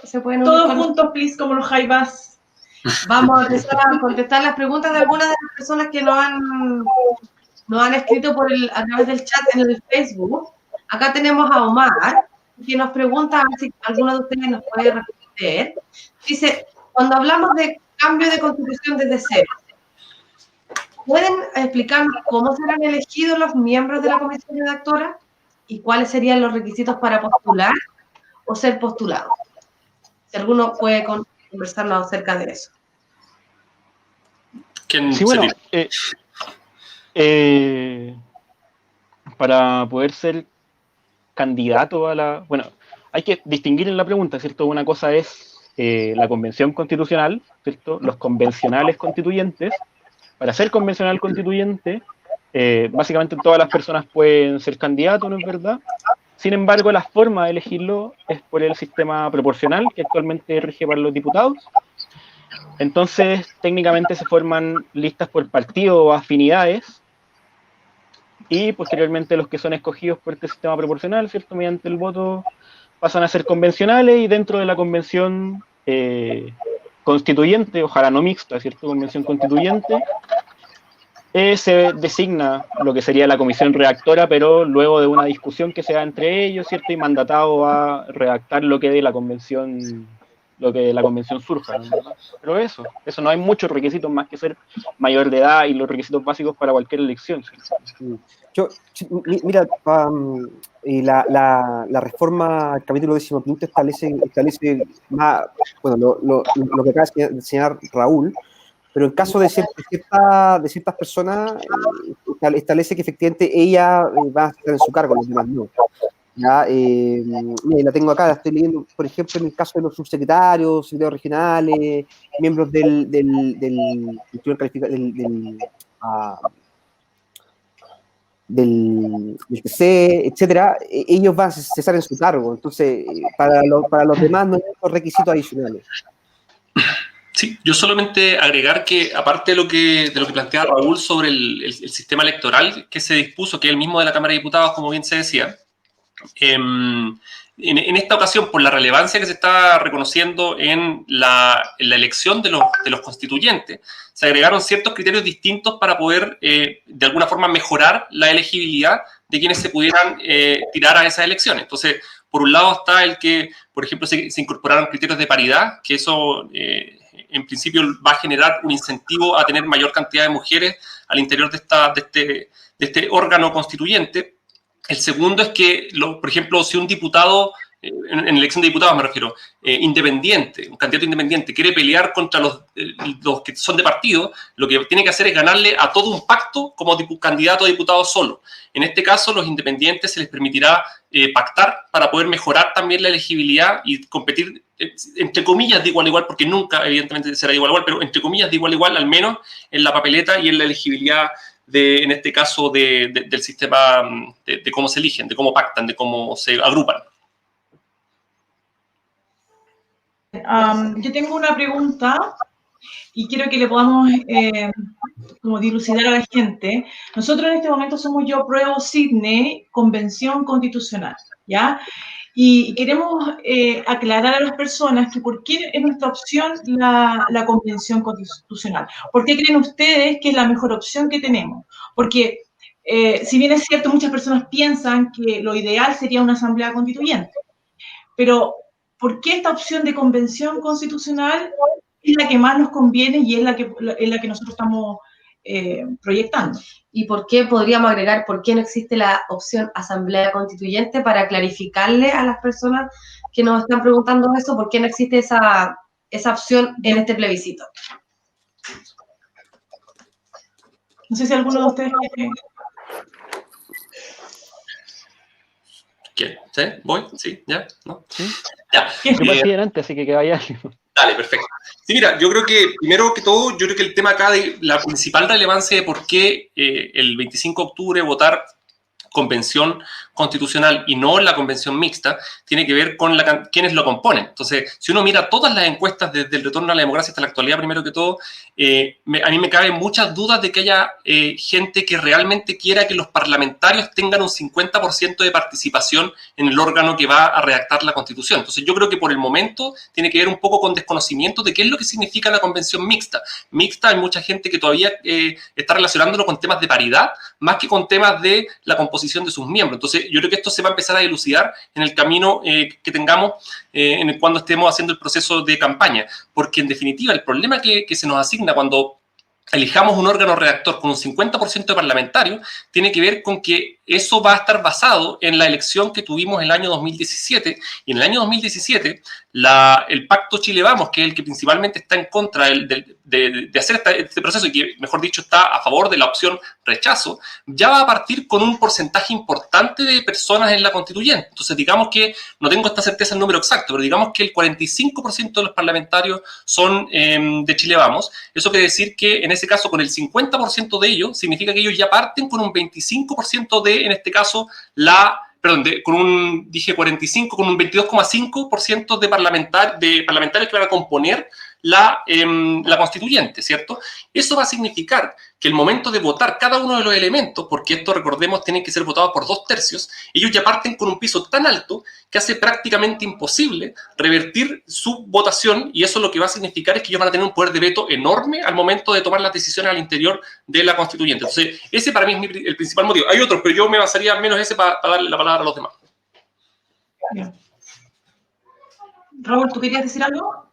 se pueden unir. Todos juntos, please, como los jaivas. Vamos a empezar a contestar las preguntas de algunas de las personas que nos han escrito a través del chat en el Facebook. Acá tenemos a Omar, que nos pregunta si alguno de ustedes nos puede responder. Dice, cuando hablamos de cambio de constitución desde cero, ¿pueden explicarnos cómo serán elegidos los miembros de la comisión redactora y cuáles serían los requisitos para postular o ser postulado? Si alguno puede conversarnos acerca de eso. Sí, bueno, para poder ser candidato bueno, hay que distinguir en la pregunta, ¿cierto? Una cosa es la convención constitucional, ¿cierto?, los convencionales constituyentes. Para ser convencional constituyente, básicamente todas las personas pueden ser candidatos, ¿no es verdad? Sin embargo, la forma de elegirlo es por el sistema proporcional que actualmente rige para los diputados. Entonces, técnicamente se forman listas por partido o afinidades, y posteriormente los que son escogidos por este sistema proporcional, ¿cierto?, mediante el voto, pasan a ser convencionales, y dentro de la convención constituyente, ojalá no mixta, ¿cierto?, convención constituyente, se designa lo que sería la comisión redactora, pero luego de una discusión que se da entre ellos, ¿cierto?, y mandatado a redactar lo que de la convención lo que de la convención surja, ¿no? Pero eso no hay muchos requisitos más que ser mayor de edad y los requisitos básicos para cualquier elección. ¿Sí? Mira, la reforma, el capítulo 15 establece más, bueno, lo que acaba de enseñar Raúl, pero en caso de ciertas personas, establece que efectivamente ella va a estar en su cargo, los demás no. Ya, mira, la tengo acá, la estoy leyendo, por ejemplo, en el caso de los subsecretarios, secretarios regionales, miembros del TC, etcétera, ellos van a cesar en su cargo. Entonces, para los demás no hay otros requisitos adicionales. Sí, yo solamente agregar que, aparte de lo que planteaba Raúl sobre el sistema electoral que se dispuso, que es el mismo de la Cámara de Diputados, como bien se decía, en esta ocasión, por la relevancia que se está reconociendo en la elección de los constituyentes, se agregaron ciertos criterios distintos para poder, de alguna forma, mejorar la elegibilidad de quienes se pudieran tirar a esas elecciones. Entonces, por un lado está el que, por ejemplo, se incorporaron criterios de paridad, que eso, en principio, va a generar un incentivo a tener mayor cantidad de mujeres al interior de este órgano constituyente. El segundo es que, por ejemplo, si un diputado, en elección de diputados me refiero, independiente, un candidato independiente, quiere pelear contra los que son de partido, lo que tiene que hacer es ganarle a todo un pacto como candidato a diputado solo. En este caso, los independientes se les permitirá pactar para poder mejorar también la elegibilidad y competir, entre comillas, de igual a igual, porque nunca, evidentemente, será de igual a igual, pero entre comillas, de igual a igual, al menos en la papeleta y en la elegibilidad en este caso, del sistema de cómo se eligen, de cómo pactan, de cómo se agrupan. Yo tengo una pregunta y quiero que le podamos como dilucidar a la gente. Nosotros en este momento somos Yo Apruebo Sidney, Convención Constitucional, ¿ya? Y queremos aclarar a las personas que por qué es nuestra opción la Convención Constitucional. ¿Por qué creen ustedes que es la mejor opción que tenemos? Porque, si bien es cierto, muchas personas piensan que lo ideal sería una asamblea constituyente, pero ¿por qué esta opción de Convención Constitucional es la que más nos conviene y es la que nosotros estamos proyectando? ¿Y por qué podríamos agregar por qué no existe la opción Asamblea Constituyente para clarificarle a las personas que nos están preguntando eso, por qué no existe esa opción en este plebiscito? No sé si alguno de ustedes quiere... ¿Quién? ¿Sí? ¿Voy? ¿Sí? ¿Ya? ¿No? ¿Sí? Ya. Yo partí delante, así que vaya. Dale, perfecto. Sí, mira, yo creo que, primero que todo, yo creo que el tema acá de la principal relevancia de por qué el 25 de octubre votar convención constitucional y no la convención mixta, tiene que ver con quienes lo componen. Entonces, si uno mira todas las encuestas desde el retorno a la democracia hasta la actualidad, primero que todo, a mí me caben muchas dudas de que haya gente que realmente quiera que los parlamentarios tengan un 50% de participación en el órgano que va a redactar la Constitución. Entonces, yo creo que por el momento tiene que ver un poco con desconocimiento de qué es lo que significa la convención mixta. Mixta, hay mucha gente que todavía está relacionándolo con temas de paridad, más que con temas de la composición de sus miembros. Entonces, yo creo que esto se va a empezar a dilucidar en el camino que tengamos cuando estemos haciendo el proceso de campaña, porque en definitiva el problema que se nos asigna cuando elijamos un órgano redactor con un 50% de parlamentarios tiene que ver con que eso va a estar basado en la elección que tuvimos en el año 2017, y en el año 2017 el Pacto Chile Vamos, que es el que principalmente está en contra de hacer este proceso y que, mejor dicho, está a favor de la opción rechazo, ya va a partir con un porcentaje importante de personas en la constituyente. Entonces, digamos que, no tengo esta certeza el número exacto, pero digamos que el 45% de los parlamentarios son de Chile Vamos. Eso quiere decir que, en ese caso, con el 50% de ellos, significa que ellos ya parten con un 25% de, en este caso, con un 22,5% de parlamentarios que van a componer la constituyente, ¿cierto? Eso va a significar que el momento de votar cada uno de los elementos, porque esto, recordemos, tienen que ser votados por 2/3, ellos ya parten con un piso tan alto que hace prácticamente imposible revertir su votación, y eso lo que va a significar es que ellos van a tener un poder de veto enorme al momento de tomar las decisiones al interior de la constituyente. Entonces, ese para mí es el principal motivo. Hay otros, pero yo me basaría menos ese para darle la palabra a los demás. Bien. Raúl, ¿tú querías decir algo?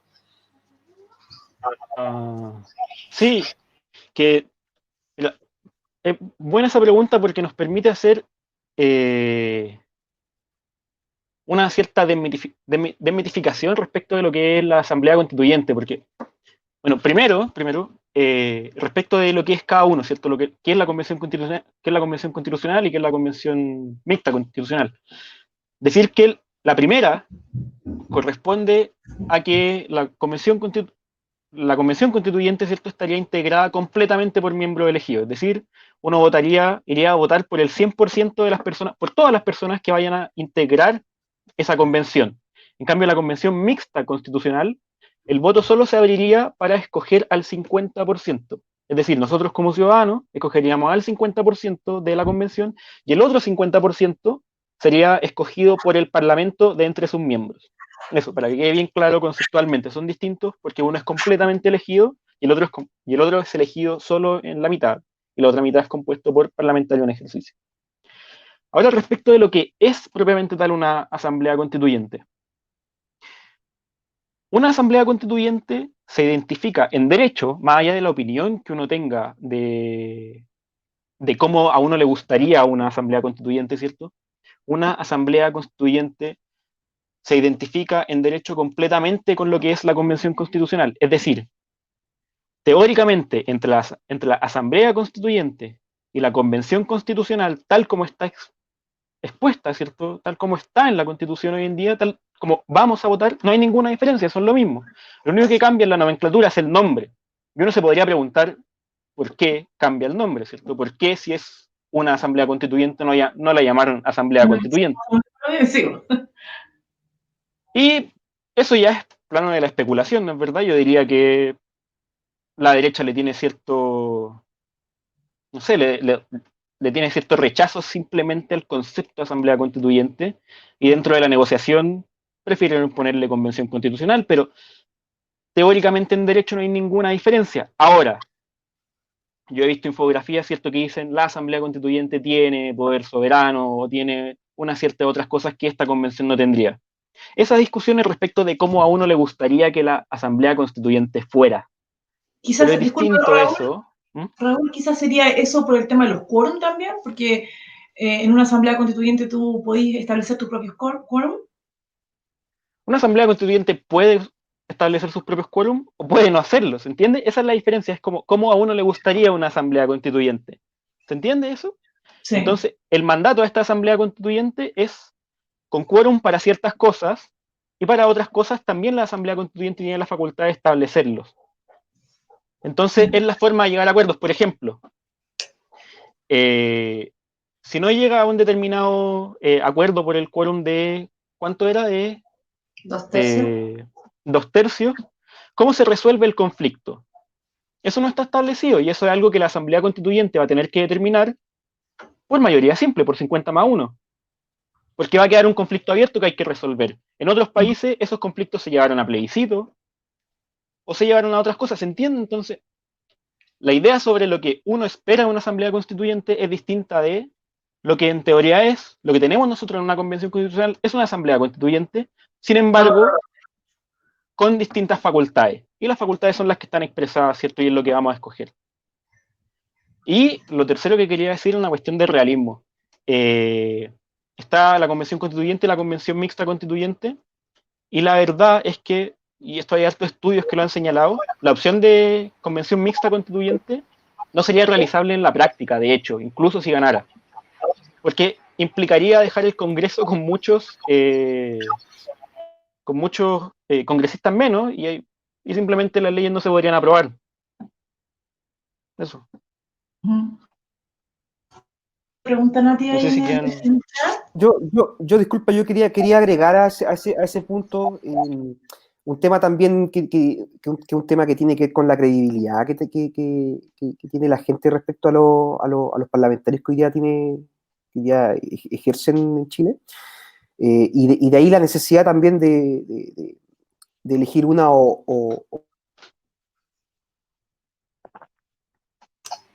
Sí, que es buena esa pregunta porque nos permite hacer una cierta desmitificación respecto de lo que es la Asamblea Constituyente, porque, bueno, primero respecto de lo que es cada uno, ¿cierto? Qué es la Convención Constitucional, qué es la Convención Constitucional y qué es la Convención Mixta Constitucional. Decir que la primera corresponde a que la Convención Constituyente, ¿cierto?, estaría integrada completamente por miembros elegidos, es decir, uno iría a votar por el 100% de las personas, por todas las personas que vayan a integrar esa convención. En cambio, la Convención Mixta Constitucional, el voto solo se abriría para escoger al 50%. Es decir, nosotros como ciudadanos escogeríamos al 50% de la convención y el otro 50% sería escogido por el Parlamento de entre sus miembros. Eso, para que quede bien claro conceptualmente, son distintos porque uno es completamente elegido y el otro es elegido solo en la mitad y la otra mitad es compuesto por parlamentarios en ejercicio. Ahora, respecto de lo que es propiamente tal una asamblea constituyente. Una asamblea constituyente se identifica en derecho, más allá de la opinión que uno tenga de cómo a uno le gustaría una asamblea constituyente, ¿cierto? Una asamblea constituyente se identifica en derecho completamente con lo que es la Convención Constitucional. Es decir, teóricamente, entre la Asamblea Constituyente y la Convención Constitucional, tal como está expuesta, ¿cierto? Tal como está en la Constitución hoy en día, tal como vamos a votar, no hay ninguna diferencia, son lo mismo. Lo único que cambia en la nomenclatura es el nombre. Y uno se podría preguntar por qué cambia el nombre, ¿cierto? ¿Por qué si es una asamblea constituyente no la llamaron asamblea constituyente? Y eso ya es plano de la especulación, ¿no es verdad? Yo diría que la derecha le tiene cierto, no sé, le tiene cierto rechazo simplemente al concepto de asamblea constituyente y dentro de la negociación prefieren ponerle convención constitucional, pero teóricamente en derecho no hay ninguna diferencia. Ahora, yo he visto infografías, ¿cierto?, que dicen la asamblea constituyente tiene poder soberano o tiene una cierta otras cosas que esta convención no tendría. Esas discusiones respecto de cómo a uno le gustaría que la asamblea constituyente fuera. Quizás, Pero es disculpa, distinto eso. Raúl, quizás sería eso por el tema de los quórum también, porque en una asamblea constituyente tú podés establecer tus propios quórum. Una asamblea constituyente puede establecer sus propios quórum o puede no hacerlo, ¿se entiende? Esa es la diferencia, es como cómo a uno le gustaría una asamblea constituyente. ¿Se entiende eso? Sí. Entonces, el mandato de esta asamblea constituyente es con quórum para ciertas cosas y para otras cosas también la asamblea constituyente tiene la facultad de establecerlos. Entonces, es la forma de llegar a acuerdos. Por ejemplo, si no llega a un determinado acuerdo por el quórum de, ¿cuánto era? De 2/3. 2/3, ¿cómo se resuelve el conflicto? Eso no está establecido y eso es algo que la Asamblea Constituyente va a tener que determinar por mayoría simple, por 50+1, porque va a quedar un conflicto abierto que hay que resolver. En otros países esos conflictos se llevaron a plebiscito o se llevaron a otras cosas, ¿se entiende? Entonces, la idea sobre lo que uno espera de una Asamblea Constituyente es distinta de lo que en teoría es, lo que tenemos nosotros en una Convención Constitucional es una Asamblea Constituyente, sin embargo, con distintas facultades. Y las facultades son las que están expresadas, ¿cierto? Y es lo que vamos a escoger. Y lo tercero que quería decir es una cuestión de realismo. Está la Convención Constituyente y la Convención Mixta Constituyente, y la verdad es que, y esto hay hartos estudios que lo han señalado, la opción de Convención Mixta Constituyente no sería realizable en la práctica, de hecho, incluso si ganara. Porque implicaría dejar el Congreso con muchos congresistas menos y simplemente las leyes no se podrían aprobar. Eso. Pregunta Nati No sé ahí si en quieran... el chat. Yo disculpa, yo quería agregar a ese punto un tema también que un tema que tiene que ver con la credibilidad que tiene la gente respecto a los parlamentarios que hoy día ejercen en Chile. Y de ahí la necesidad también de elegir una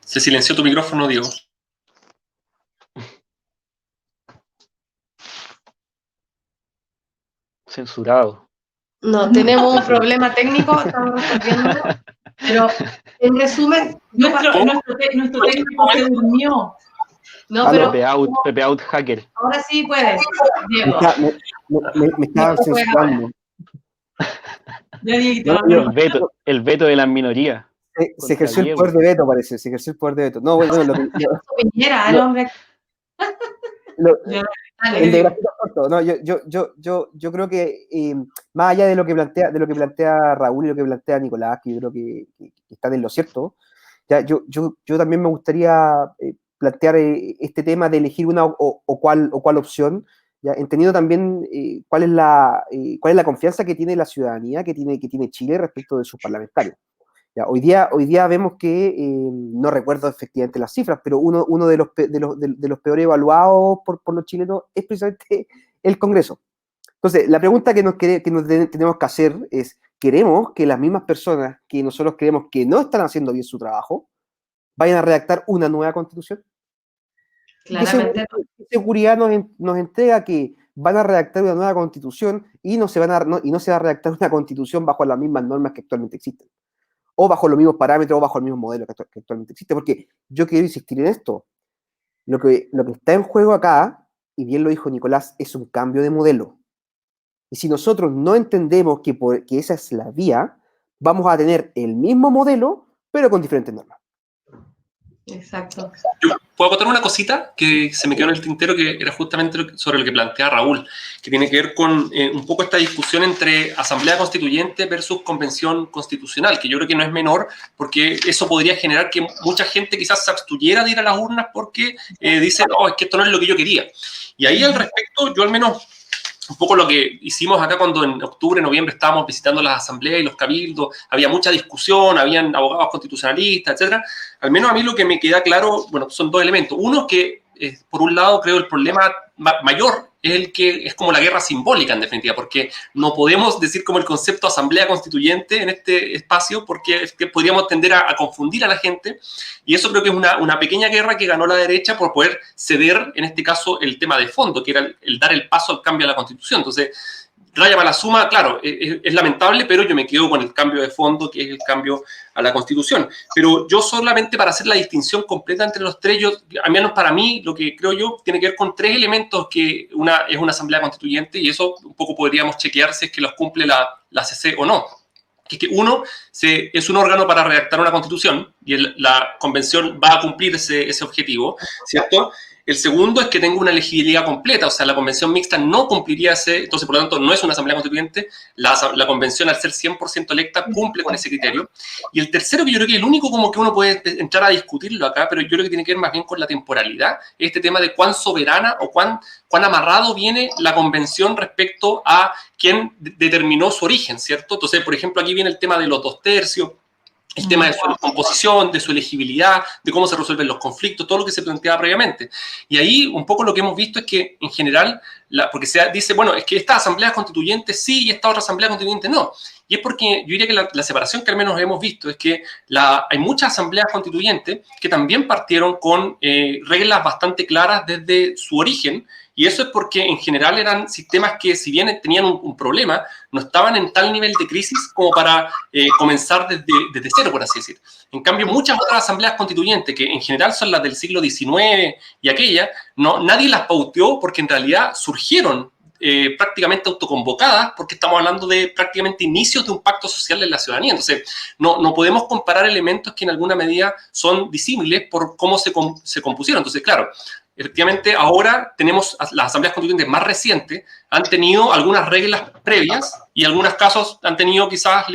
Se silenció tu micrófono, Diego. Censurado. No, tenemos un problema técnico, estamos resolviendo, pero en resumen, Nuestro técnico se durmió. no, pero Pepe out hacker. ahora sí puedes, Diego. Me estaban censurando. El veto de las minorías. Se ejerció el poder de veto, parece. Se ejerció el poder de veto. No, bueno, el de grafito corto. No, yo creo que más allá de lo que plantea Raúl y lo que plantea Nicolás, que yo creo que están en lo cierto, ya, yo también me gustaría plantear este tema de elegir una o cuál opción, ya, entendiendo también cuál es la confianza que tiene la ciudadanía, que tiene Chile respecto de sus parlamentarios. Ya, hoy día vemos que, no recuerdo efectivamente las cifras, pero uno de los peores evaluados por los chilenos es precisamente el Congreso. Entonces, la pregunta que nos tenemos que hacer es, ¿queremos que las mismas personas que nosotros creemos que no están haciendo bien su trabajo vayan a redactar una nueva constitución? Claramente. ¿Qué seguridad nos entrega que van a redactar una nueva constitución y no se va a redactar una constitución bajo las mismas normas que actualmente existen? O bajo los mismos parámetros, o bajo el mismo modelo que actualmente existe, porque yo quiero insistir en esto. Lo que está en juego acá, y bien lo dijo Nicolás, es un cambio de modelo. Y si nosotros no entendemos que esa es la vía, vamos a tener el mismo modelo, pero con diferentes normas. Exacto. Yo puedo acotar una cosita que se me quedó en el tintero, que era justamente sobre lo que plantea Raúl, que tiene que ver con un poco esta discusión entre Asamblea Constituyente versus Convención Constitucional, que yo creo que no es menor, porque eso podría generar que mucha gente quizás se abstuyera de ir a las urnas porque dice, es que esto no es lo que yo quería. Y ahí al respecto, yo al menos un poco lo que hicimos acá cuando en octubre, noviembre estábamos visitando las asambleas y los cabildos, había mucha discusión, habían abogados constitucionalistas, etcétera. Al menos a mí lo que me queda claro, bueno, son dos elementos. Uno que, por un lado, creo el problema mayor es el que es como la guerra simbólica, en definitiva, porque no podemos decir como el concepto asamblea constituyente en este espacio, porque es que podríamos tender a confundir a la gente, y eso creo que es una pequeña guerra que ganó la derecha por poder ceder, en este caso, el tema de fondo, que era el dar el paso al cambio a la Constitución. Entonces, raya para la suma, claro, es lamentable, pero yo me quedo con el cambio de fondo, que es el cambio a la Constitución. Pero yo solamente para hacer la distinción completa entre los tres, al menos para mí, lo que creo yo, tiene que ver con tres elementos que es una asamblea constituyente, y eso un poco podríamos chequear si es que los cumple la CC o no. Que es que uno, es un órgano para redactar una constitución, y la convención va a cumplir ese objetivo, ¿cierto? El segundo es que tenga una elegibilidad completa, o sea, la convención mixta no cumpliría entonces por lo tanto no es una asamblea constituyente, la convención al ser 100% electa cumple con ese criterio. Y el tercero, que yo creo que es el único como que uno puede entrar a discutirlo acá, pero yo creo que tiene que ver más bien con la temporalidad, este tema de cuán soberana o cuán amarrado viene la convención respecto a quién determinó su origen, ¿cierto? Entonces, por ejemplo, aquí viene el tema de los 2/3, el tema de su composición, de su elegibilidad, de cómo se resuelven los conflictos, todo lo que se planteaba previamente. Y ahí un poco lo que hemos visto es que en general, porque se dice, bueno, es que esta asamblea constituyente sí y esta otra asamblea constituyente no. Y es porque yo diría que la separación que al menos hemos visto es que hay muchas asambleas constituyentes que también partieron con reglas bastante claras desde su origen. Y eso es porque en general eran sistemas que, si bien tenían un problema, no estaban en tal nivel de crisis como para comenzar desde cero, por así decir. En cambio, muchas otras asambleas constituyentes, que en general son las del siglo XIX y aquellas, nadie las pauteó porque en realidad surgieron prácticamente autoconvocadas, porque estamos hablando de prácticamente inicios de un pacto social en la ciudadanía. Entonces, no podemos comparar elementos que en alguna medida son disímiles por cómo se compusieron. Entonces, claro, efectivamente, ahora tenemos las asambleas constituyentes más recientes, han tenido algunas reglas previas y en algunos casos han tenido quizás,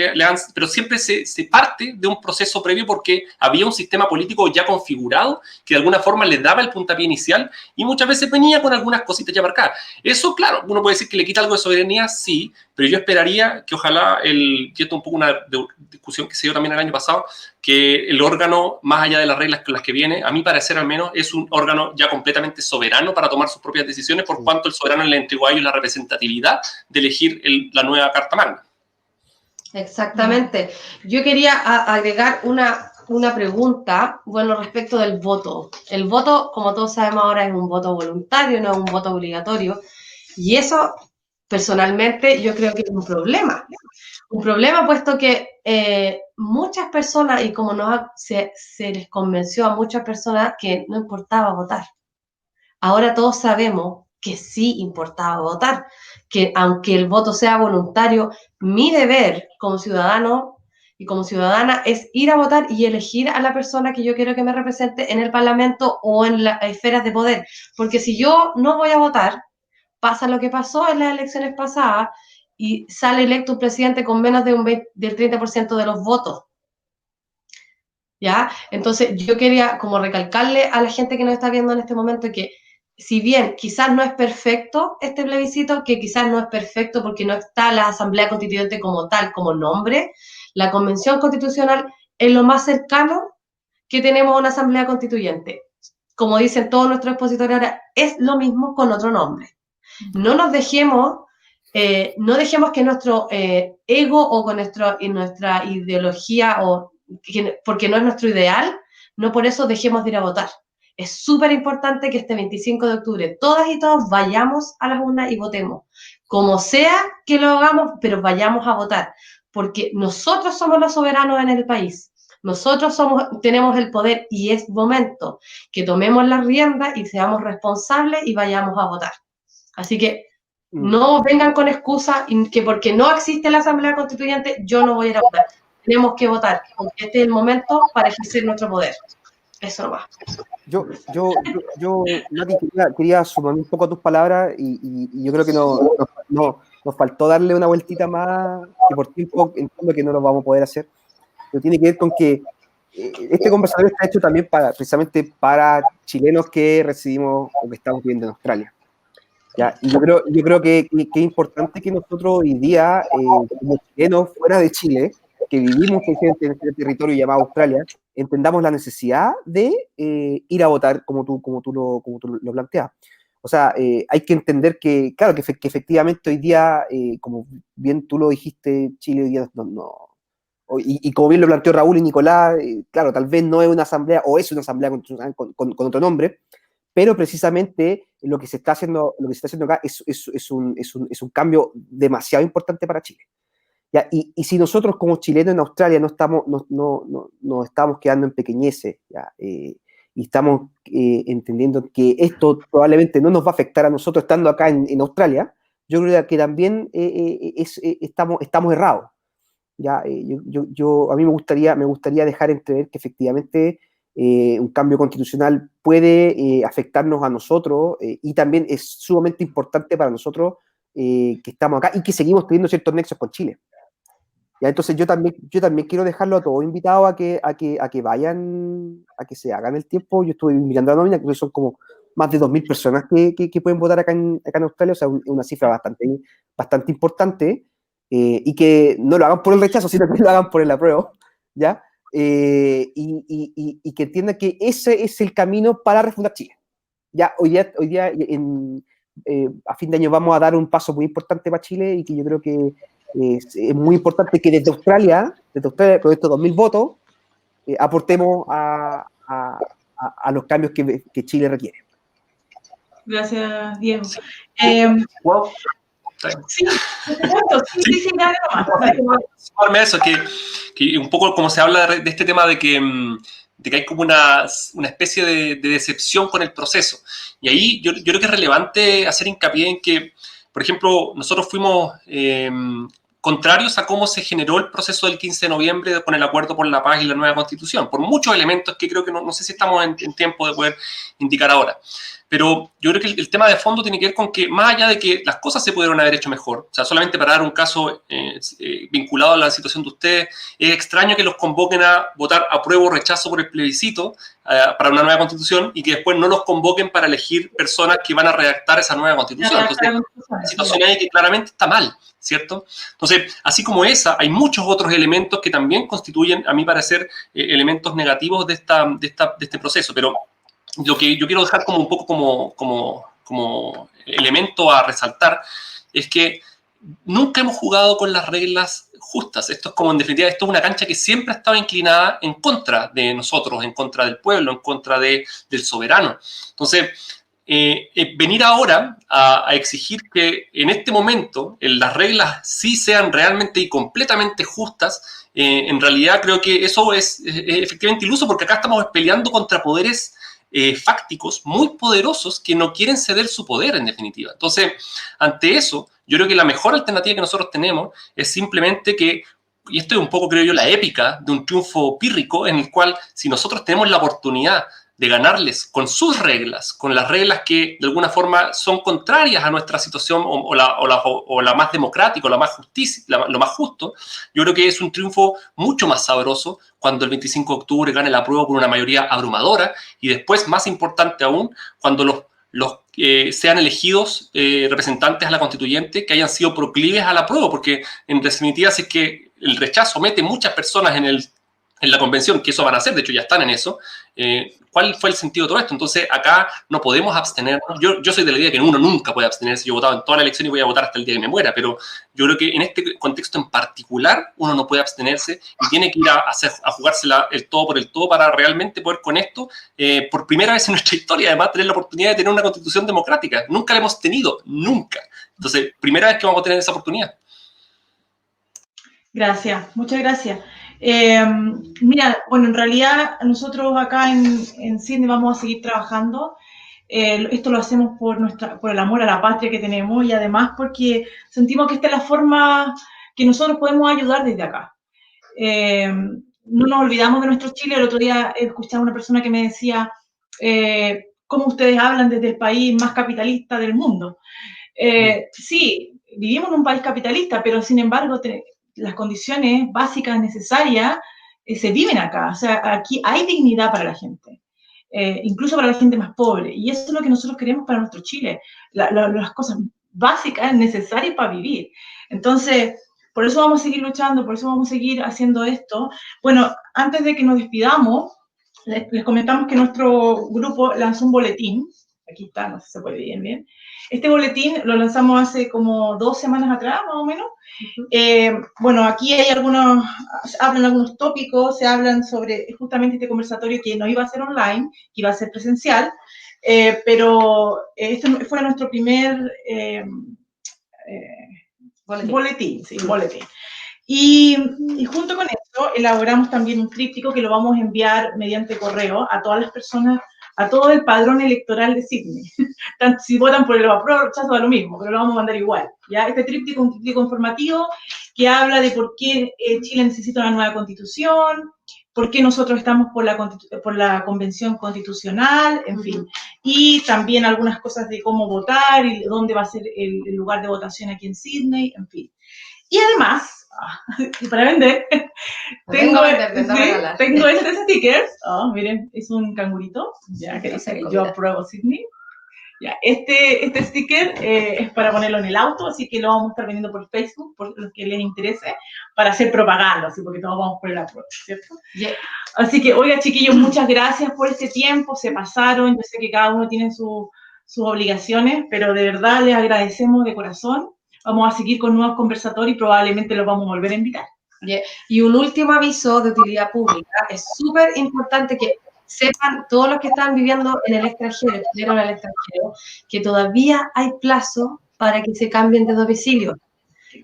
pero siempre se parte de un proceso previo porque había un sistema político ya configurado que de alguna forma le daba el puntapié inicial y muchas veces venía con algunas cositas ya marcadas. Eso, claro, uno puede decir que le quita algo de soberanía, sí, pero yo esperaría que ojalá, y esto es un poco una discusión que se dio también el año pasado, que el órgano, más allá de las reglas con las que viene, a mi parecer al menos, es un órgano ya completamente soberano para tomar sus propias decisiones, por cuanto el soberano le entregó a ellos la representatividad de elegir la nueva Carta Magna. Exactamente. Yo quería agregar una pregunta, bueno, respecto del voto. El voto, como todos sabemos ahora, es un voto voluntario, no es un voto obligatorio, y eso personalmente yo creo que es un problema. Un problema puesto que muchas personas, y como se les convenció a muchas personas que no importaba votar. Ahora todos sabemos que sí importaba votar, que aunque el voto sea voluntario, mi deber como ciudadano y como ciudadana es ir a votar y elegir a la persona que yo quiero que me represente en el Parlamento o en las esferas de poder. Porque si yo no voy a votar, pasa lo que pasó en las elecciones pasadas y sale electo un presidente con menos del 30% de los votos. ¿Ya? Entonces yo quería como recalcarle a la gente que nos está viendo en este momento que si bien quizás no es perfecto este plebiscito, que quizás no es perfecto porque no está la Asamblea Constituyente como tal, como nombre, la Convención Constitucional es lo más cercano que tenemos a una Asamblea Constituyente. Como dicen todos nuestros expositores ahora, es lo mismo con otro nombre. No nos dejemos, no dejemos que nuestro ego o con nuestra ideología, porque no es nuestro ideal, no por eso dejemos de ir a votar. Es súper importante que este 25 de octubre todas y todos vayamos a las urnas y votemos. Como sea que lo hagamos, pero vayamos a votar. Porque nosotros somos los soberanos en el país. Nosotros tenemos el poder y es momento que tomemos las riendas y seamos responsables y vayamos a votar. Así que no vengan con excusas que porque no existe la Asamblea Constituyente yo no voy a ir a votar. Tenemos que votar, porque este es el momento para ejercer nuestro poder. Eso nomás. Yo Nati, quería sumar un poco a tus palabras y yo creo que nos faltó darle una vueltita más, que por tiempo entiendo que no lo vamos a poder hacer, pero tiene que ver con que este conversatorio está hecho también precisamente para chilenos que residimos o que estamos viviendo en Australia. ¿Ya? Y yo creo que es importante que nosotros hoy día, como chilenos fuera de Chile, que vivimos en este territorio llamado Australia, entendamos la necesidad de ir a votar como tú lo planteas. O sea, hay que entender que, claro, que efectivamente hoy día, como bien tú lo dijiste, Chile hoy día y como bien lo planteó Raúl y Nicolás, claro, tal vez no es una asamblea, o es una asamblea con otro nombre, pero precisamente lo que se está haciendo acá es un cambio demasiado importante para Chile. ¿Ya? Y si nosotros como chilenos en Australia nos estamos quedando en pequeñeces, ¿ya? Y estamos entendiendo que esto probablemente no nos va a afectar a nosotros estando acá en Australia, yo creo que también estamos errados. ¿Ya? A mí me gustaría dejar entrever que efectivamente un cambio constitucional puede afectarnos a nosotros y también es sumamente importante para nosotros que estamos acá y que seguimos teniendo ciertos nexos con Chile. ¿Ya? Entonces yo también quiero dejarlo a todos invitados a que vayan, a que se hagan el tiempo. Yo estuve mirando la nómina, que son como más de 2.000 personas que pueden votar acá en Australia, o sea, una cifra bastante importante, y que no lo hagan por el rechazo, sino que lo hagan por el apruebo, ¿ya? Y que entiendan que ese es el camino para refundar Chile. Ya, hoy día a fin de año vamos a dar un paso muy importante para Chile y que yo creo que es muy importante que desde Australia, con estos 2.000 votos, aportemos a los cambios que Chile requiere. Gracias, Diego. Sí, dale nomás. Sumarme a eso, que un poco como se habla de este tema de que hay como una especie de decepción con el proceso. Y ahí yo creo que es relevante hacer hincapié en que, por ejemplo, nosotros fuimos contrarios a cómo se generó el proceso del 15 de noviembre con el Acuerdo por la Paz y la nueva Constitución, por muchos elementos que creo que no sé si estamos en tiempo de poder indicar ahora. Pero yo creo que el tema de fondo tiene que ver con que, más allá de que las cosas se pudieron haber hecho mejor, o sea, solamente para dar un caso vinculado a la situación de ustedes, es extraño que los convoquen a votar apruebo o rechazo por el plebiscito para una nueva constitución y que después no los convoquen para elegir personas que van a redactar esa nueva constitución. Entonces, la situación ahí que claramente está mal, ¿cierto? Entonces, así como esa, hay muchos otros elementos que también constituyen, a mi parecer, elementos negativos de este proceso, pero lo que yo quiero dejar como un poco como elemento a resaltar es que nunca hemos jugado con las reglas justas. Esto es como, en definitiva, esto es una cancha que siempre ha estado inclinada en contra de nosotros, en contra del pueblo, en contra del soberano. Entonces, venir ahora a exigir que en este momento las reglas sí sean realmente y completamente justas, en realidad creo que eso es efectivamente iluso, porque acá estamos peleando contra poderes fácticos muy poderosos que no quieren ceder su poder, en definitiva. Entonces, ante eso, yo creo que la mejor alternativa que nosotros tenemos es simplemente que, y esto es un poco, creo yo, la épica de un triunfo pírrico, en el cual, si nosotros tenemos la oportunidad de ganarles con sus reglas, con las reglas que de alguna forma son contrarias a nuestra situación o la más democrática, o la más justicia, lo más justo, yo creo que es un triunfo mucho más sabroso cuando el 25 de octubre gane la apruebo por una mayoría abrumadora, y después, más importante aún, cuando los sean elegidos representantes a la constituyente que hayan sido proclives a la apruebo, porque en definitiva, si es que el rechazo mete muchas personas en la convención, que eso van a hacer, de hecho ya están en eso, ¿cuál fue el sentido de todo esto? Entonces acá no podemos abstenernos. Yo soy de la idea que uno nunca puede abstenerse. Yo he votado en toda la elección y voy a votar hasta el día que me muera, pero yo creo que en este contexto en particular uno no puede abstenerse y tiene que ir a jugársela el todo por el todo para realmente poder con esto, por primera vez en nuestra historia, además, tener la oportunidad de tener una constitución democrática. Nunca la hemos tenido, nunca. Entonces, primera vez que vamos a tener esa oportunidad. Gracias, muchas gracias. Mira, bueno, en realidad nosotros acá en Sydney vamos a seguir trabajando. Esto lo hacemos por el amor a la patria que tenemos, y además porque sentimos que esta es la forma que nosotros podemos ayudar desde acá. No nos olvidamos de nuestro Chile. El otro día escuchaba a una persona que me decía, ¿cómo ustedes hablan desde el país más capitalista del mundo? Sí, vivimos en un país capitalista, pero sin embargo las condiciones básicas necesarias se viven acá. O sea, aquí hay dignidad para la gente, incluso para la gente más pobre. Y eso es lo que nosotros queremos para nuestro Chile, las cosas básicas necesarias para vivir. Entonces, por eso vamos a seguir luchando, por eso vamos a seguir haciendo esto. Bueno, antes de que nos despidamos, les comentamos que nuestro grupo lanzó un boletín. Aquí está, no sé si se puede ver bien. Este boletín lo lanzamos hace como 2 semanas atrás, más o menos. Bueno, aquí hay hablan algunos tópicos, se hablan sobre justamente este conversatorio que no iba a ser online, que iba a ser presencial, pero este fue nuestro primer boletín. Y junto con eso elaboramos también un tríptico que lo vamos a enviar mediante correo a todas las personas, a todo el padrón electoral de Sydney. Tanto si votan por el apruebo o rechazo da lo mismo, pero lo vamos a mandar igual. ¿Ya? Este tríptico es un tríptico informativo que habla de por qué Chile necesita una nueva constitución, por qué nosotros estamos por la convención constitucional, en fin. Y también algunas cosas de cómo votar y dónde va a ser el lugar de votación aquí en Sydney, en fin. Y además, para vender, tengo este sticker. Miren, es un cangurito, ya que dice yo apruebo Sydney. Ya, este sticker es para ponerlo en el auto, así que lo vamos a estar vendiendo por Facebook, por los que les interese, para hacer propaganda, así, porque todos vamos por el apruebo, ¿cierto? Yeah. Así que, oiga, chiquillos, muchas gracias por este tiempo, se pasaron, yo sé que cada uno tiene sus obligaciones, pero de verdad les agradecemos de corazón. Vamos a seguir con nuevos conversatorios y probablemente los vamos a volver a invitar. Yeah. Y un último aviso de utilidad pública, es súper importante que sepan todos los que están viviendo en el extranjero, que todavía hay plazo para que se cambien de domicilio.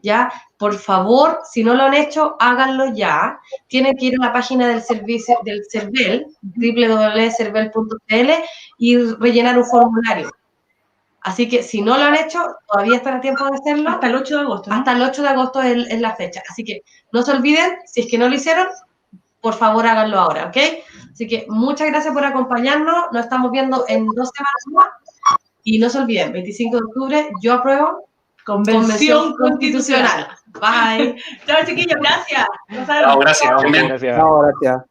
¿Ya? Por favor, si no lo han hecho, háganlo ya. Tienen que ir a la página del servicio del CERVEL, www.cervel.cl, y rellenar un formulario. Así que si no lo han hecho, todavía están a tiempo de hacerlo. Hasta el 8 de agosto, ¿no? Hasta el 8 de agosto es la fecha. Así que no se olviden, si es que no lo hicieron, por favor háganlo ahora, ¿ok? Así que muchas gracias por acompañarnos. Nos estamos viendo en 2 semanas más. Y no se olviden, 25 de octubre, yo apruebo Convención Constitucional. Bye. Chao, chiquillos, gracias. Chao, gracias. Chao, gracias.